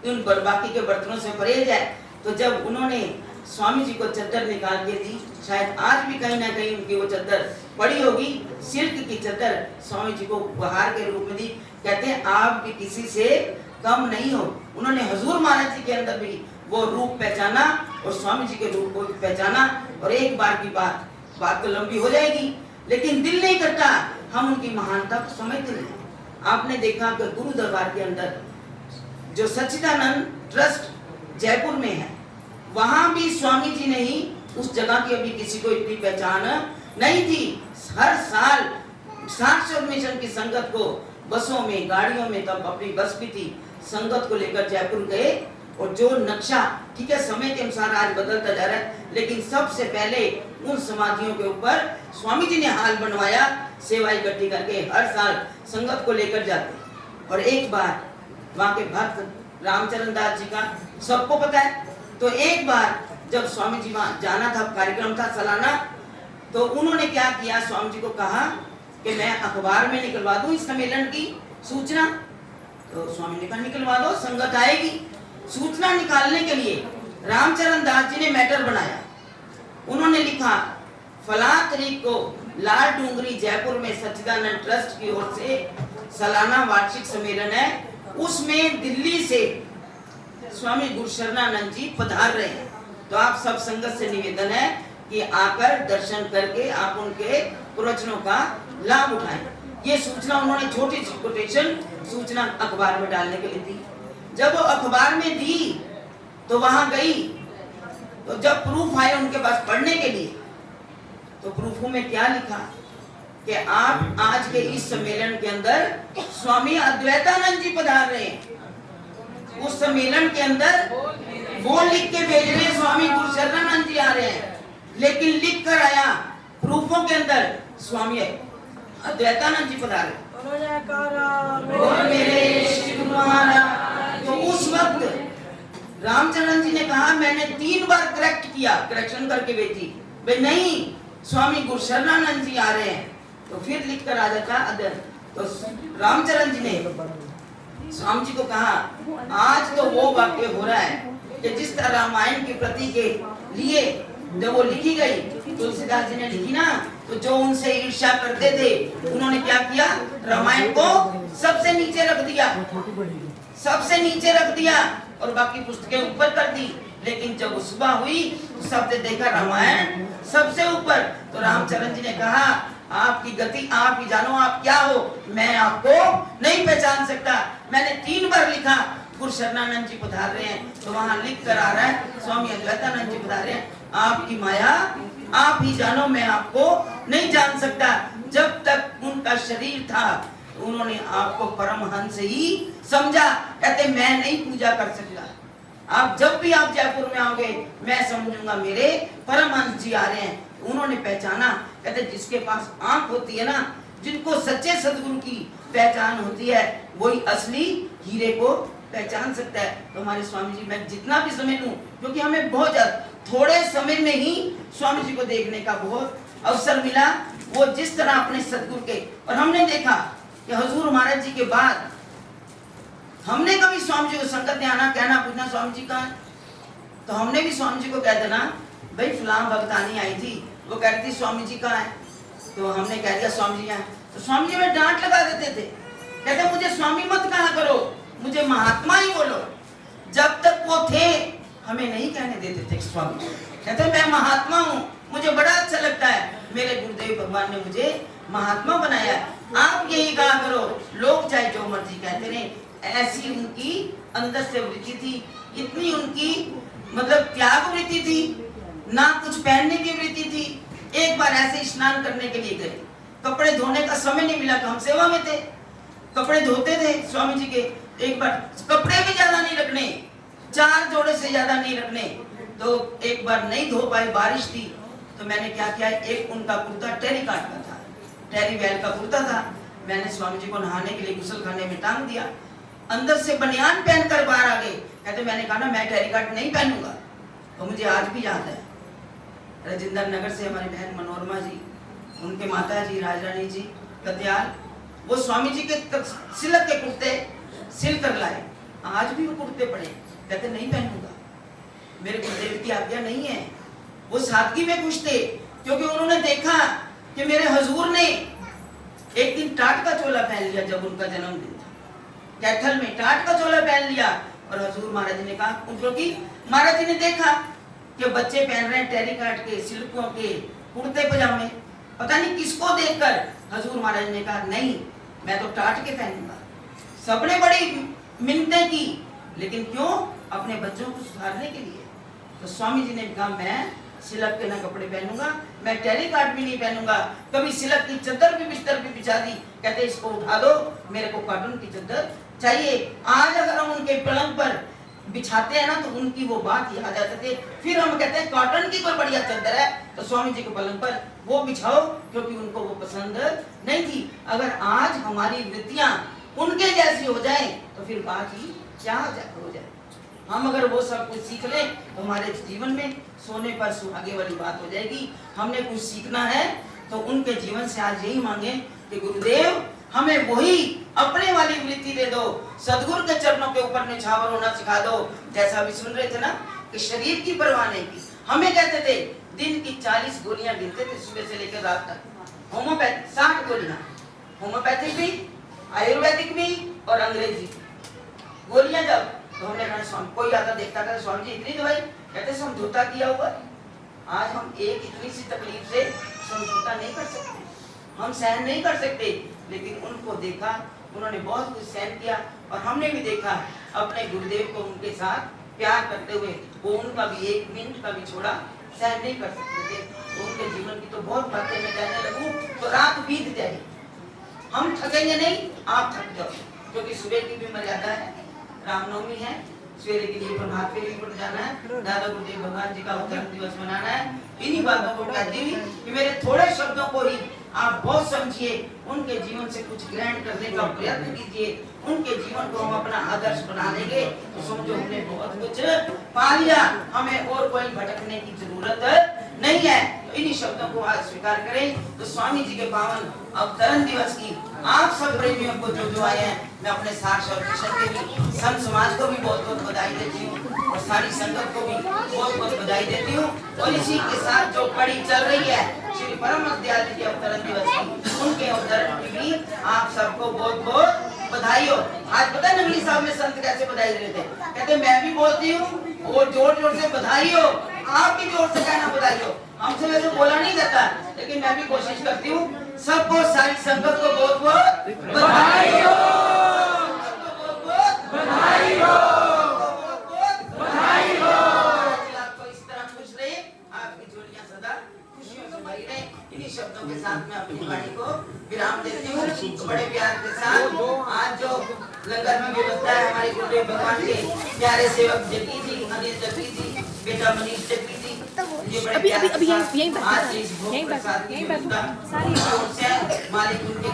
उन बाकी के बर्तनों से परहेज है। तो जब उन्होंने स्वामी जी को चद्दर निकाल के दी, शायद आज भी कहीं ना कहीं उनकी वो चद्दर पड़ी होगी, सिल्क की चद्दर स्वामी जी को उपहार के रूप में दी। कहते हैं आप भी किसी से कम नहीं हो। उन्होंने हजूर महाराज जी के अंदर भी वो रूप पहचाना और स्वामी जी के रूप को पहचाना। और एक बार की बात तो लंबी हो जाएगी, लेकिन दिल नहीं करता, हम उनकी महानता को समझते नहीं। आपने देखा कि गुरु दरबार के अंदर जो सच्चिदानंद ट्रस्ट जयपुर में है, वहां भी स्वामी जी ने ही उस जगह की अभी किसी को इतनी पहचान नहीं थी। हर साल 700 मिशन की संगत को बसों में, गाड़ियों में, तब अपनी बस भी थी, संगत को लेकर जयपुर गए। और जो नक्शा, ठीक है समय के अनुसार आज बदलता जा रहा है, लेकिन सबसे पहले उन समाधियों के ऊपर स्वामी जी ने हाल बनवाया, सेवा इकट्ठी करके हर साल संगत को लेकर जाते। और एक बार वहाँ के भक्त रामचरण दास जी का सबको पता है, तो एक बार जब स्वामी जी वहाँ जाना था, कार्यक्रम था सालाना, तो उन्होंने क्या किया, स्वामी जी को कहा कि मैं अखबार में निकलवा दूं इस सम्मेलन की सूचना। तो स्वामी ने कहा निकलवा दो, संगत आएगी। सूचना निकालने के लिए रामचरण दास जी ने मैटर बनाया। उन्होंने लिखा फला तारीख को लाल डूंगरी जयपुर में सच्चिदानंद ट्रस्ट की ओर से सालाना वार्षिक सम्मेलन है, उसमें दिल्ली से स्वामी गुरु शरणानंद जी पधार रहे हैं। तो आप सब संगत से निवेदन है कि आकर दर्शन करके आप उनके प्रवचनों का लाभ उठाएं। ये सूचना उन्होंने छोटी सी कोटेशन सूचना अखबार में डालने के लिए दी। जब वो अखबार में दी तो वहां गई, तो जब प्रूफ आए उनके पास पढ़ने के लिए, तो प्रूफों में क्या लिखा कि आप आज के इस सम्मेलन के अंदर स्वामी अद्वैतानंद जी पधार रहे हैं। उस सम्मेलन के अंदर वो लिख के भेज रहे हैं स्वामी गुरु शरणानंद जी आ रहे हैं, लेकिन लिख कर आया प्रूफों के अंदर स्वामी अद्वैतानंद जी पधारे। तो उस वक्त रामचरण जी ने कहा, मैंने 3 बार करेक्ट किया, करेक्शन करके भेजी, भाई नहीं स्वामी गुरु शरणानंद जी आ रहे हैं, तो फिर लिख कर आ जाता अदर। तो रामचरण जी ने स्वामी जी को कहा, आज तो वो वाक्य हो रहा है कि जिस तरह रामायण की प्रति के लिए जब वो लिखी गई, तुलसीदास जी ने लिखी ना, तो जो उनसे ईर्ष्या करते थे उन्होंने क्या किया, रामायण को सबसे नीचे रख दिया, सबसे नीचे रख दिया और बाकी पुस्तकें ऊपर कर दी। लेकिन जब सुबह हुई तो सबने देखा रामायण सबसे ऊपर। तो रामचरण जी ने कहा, आपकी गति आप ही जानो, आप क्या हो, मैं आपको नहीं पहचान सकता। मैंने 3 बार लिखा गुरु शरणानंद जी पधार रहे हैं, तो वहां लिख कर आ रहा है स्वामी अद्वैतानंद जी पधार रहे हैं, आपकी माया आप ही जानो, मैं आपको नहीं जान सकता। जब तक उनका शरीर था उन्होंने आपको परमहंस ही समझा। कहते मैं नहीं पूजा कर सकता, आप जब भी आप जयपुर में आओगे मैं समझूंगा मेरे परमहंस जी आ रहे हैं। उन्होंने पहचाना, कहते जिसके पास आंख होती है ना, जिनको सच्चे सदगुरु की पहचान होती है, वही असली हीरे को पहचान सकता है। तो हमारे स्वामी जी, मैं जितना भी समय लूं, क्योंकि हमें बहुत थोड़े समय में ही स्वामी जी को देखने का बहुत अवसर मिला। वो जिस तरह अपने सदगुरु के, और हमने देखा कि हजूर महाराज जी के बाद हमने कभी स्वामी जी को संगत में आना, कहना, पूछना स्वामी जी कहाँ है, तो हमने भी स्वामी जी को कह देना, भाई फलां भक्तानी आई थी, वो कहती स्वामी जी कहाँ है, तो हमने कह दिया स्वामी जी यहाँ। तो स्वामी जी में डांट लगा देते थे, कहते मुझे स्वामी मत कहा करो, मुझे महात्मा ही बोलो। जब तक वो थे हमें नहीं कहने देते थे स्वामी जी, कहते मैं महात्मा हूँ, मुझे बड़ा अच्छा लगता है, मेरे गुरुदेव भगवान ने मुझे महात्मा बनाया। आप यही कहा करो, लोग चाहे जो मर्जी कहते रहे। ऐसी उनकी अंदर से वृत्ति थी, इतनी उनकी मतलब त्याग वृत्ति थी, ना कुछ पहनने की वृत्ति थी। एक बार ऐसे स्नान करने के लिए गए, कपड़े धोने का समय नहीं मिला, हम सेवा में थे, कपड़े धोते थे स्वामी जी के। एक बार कपड़े भी ज्यादा नहीं रखने, 4 जोड़े से ज्यादा नहीं रखने, तो एक बार नहीं धो पाए, बारिश थी, तो मैंने क्या किया, एक उनका कुर्ता टेरी काट का था, टेरी वेल का कुर्ता था, मैंने स्वामी जी को नहाने के लिए गुसल खाने में टांग दिया। अंदर से बनियान पहनकर बाहर आ गए, कहते मैंने कहा ना मैं टेरी काट नहीं पहनूंगा। तो मुझे आज भी याद है, राजेंद्र नगर से हमारी बहन मनोरमा जी, उनके माता जी राजरानी जी कत्याल, वो स्वामी जी के सिलक के कुर्ते सिल कर लाए, आज भी वो कुर्ते पड़े, कहते नहीं पहनूंगा, मेरे गुरुदेव की आज्ञा नहीं है। वो सादगी में खुश थे, क्योंकि उन्होंने देखा कि मेरे हजूर ने एक दिन टाट का चोला पहन लिया, जब उनका जन्मदिन था, कैथल में टाट का चोला पहन लिया, और हजूर महाराज जी ने कहा, क्योंकि महाराज जी ने देखा कि बच्चे पहन रहे हैं टेरी काट के, सिल्कों के कुर्ते पजामे, पता नहीं किसको देखकर हजूर महाराज ने कहा नहीं मैं तो टाट के पहनूंगा। सबने बड़ी मिन्नतें की, लेकिन क्यों, अपने बच्चों को सुधारने के लिए। तो स्वामी जी ने कहा मैं सिलक के ना कपड़े पहनूंगा, मैं टेरी काट भी नहीं पहनूंगा। कभी सिलक की चादर भी बिस्तर भी बिछा दी, कहते इसको उठा दो, मेरे को कॉटन की चादर चाहिए। आज अगर हम उनके पलंग पर बिछाते हैं ना, तो उनकी वो बात याद आ जाती है। फिर हम कहते हैं कॉटन की कोई बढ़िया चादर है, तो स्वामी जी के पलंग पर वो बिछाओ, क्योंकि उनको वो पसंद नहीं थी। अगर आज हमारी वृत्तियां उनके जैसी हो जाए, तो फिर बात ही क्या हो जाए। हम अगर वो सब कुछ सीख लें, तो हमारे जीवन में सोने पर सुहागे वाली बात हो जाएगी। हमने कुछ सीखना है, तो उनके जीवन से आज यही मांगे कि गुरुदेव हमें वही अपने वाली वृत्ति दे दो, सदगुरु के चरणों के ऊपर निछावर होना सिखा दो। जैसा अभी सुन रहे थे ना कि शरीर की परवाह नहीं की, हमें कहते थे दिन की 40 गोलियां गिनते थे सुबह से लेकर रात तक, होम्योपैथिक 60 गोलियां, होम्योपैथिक भी, आयुर्वेदिक भी और अंग्रेजी गोलियां। जब तो हमने कहा स्वामी, कोई आता देखता था, स्वामी जी इतनी दवाई, कहते समझौता किया हुआ। आज हम एक इतनी सी तकलीफ से समझौता नहीं कर सकते, हम सहन नहीं कर सकते, लेकिन उनको देखा, उन्होंने बहुत कुछ सहन किया, और हमने भी देखा अपने गुरुदेव को उनके साथ प्यार करते हुए, वो उनका भी 1 मिनट का भी छोड़ा सहन नहीं कर सकते थे। तो उनके जीवन की तो बहुत बातें मैं कहने लगूं तो रात बीत जाए। हम थकेंगे नहीं, आप थक जाओ, क्योंकि सुबह की भी मर्यादा है, रामनवमी है, सवेरे के लिए प्रभात फेरी पर जाना है, दादा गुरुदेव भगवान जी का अवतरण दिवस मनाना है। इन्हीं बातों को कहती हुई कि मेरे थोड़े शब्दों को ही आप बहुत समझिए, उनके जीवन से कुछ ग्रहण करने का प्रयत्न कीजिए, उनके जीवन को हम अपना आदर्श बना लेंगे, तो समझो हमने बहुत कुछ पा लिया, हमें और कोई भटकने की जरूरत नहीं है। तो इन्हीं शब्दों को आज स्वीकार करें। तो स्वामी जी के पावन अवतरण दिवस की आप सब प्रेमियों को जो आए हैं, मैं अपने साक्ष और मिशन के भी, संत समाज को भी बहुत बहुत बधाई देती हूँ, और सारी संगत को भी बहुत बहुत बधाई देती हूँ। और इसी के साथ जो कड़ी चल रही है श्री परम दयाल जी के अवतरण दिवस की, उनके अवतरण की भी आप सबको बहुत बहुत बधाई हो। आज पता है नगली साहब में संत कैसे बधाई दे रहे थे, कहते मैं भी बोलती हूँ और जोर जोर से बधाई हो, आप भी जोर से कहना बधाई हो। हमसे वैसे बोला नहीं जाता, लेकिन मैं भी कोशिश करती हूँ, सबको सारी संगत को बहुत बहुत बधाई हो, बधाई हो, बधाई हो। आपको इस तरह खुश रहे, आपकी झोलियां सदा खुशियों से भरी रहे। इन्हीं शब्दों के साथ मैं अपनी वाणी को विराम देती हूँ। तो बड़े प्यार के साथ आज जो लंगर में व्यवस्था है, हमारे गुरुदेव भगवान के प्यारे सेवक जकी जी, अनिल जकी जी, बेटा मनीष जकी जी, अभी यहीं पर मालिक उनके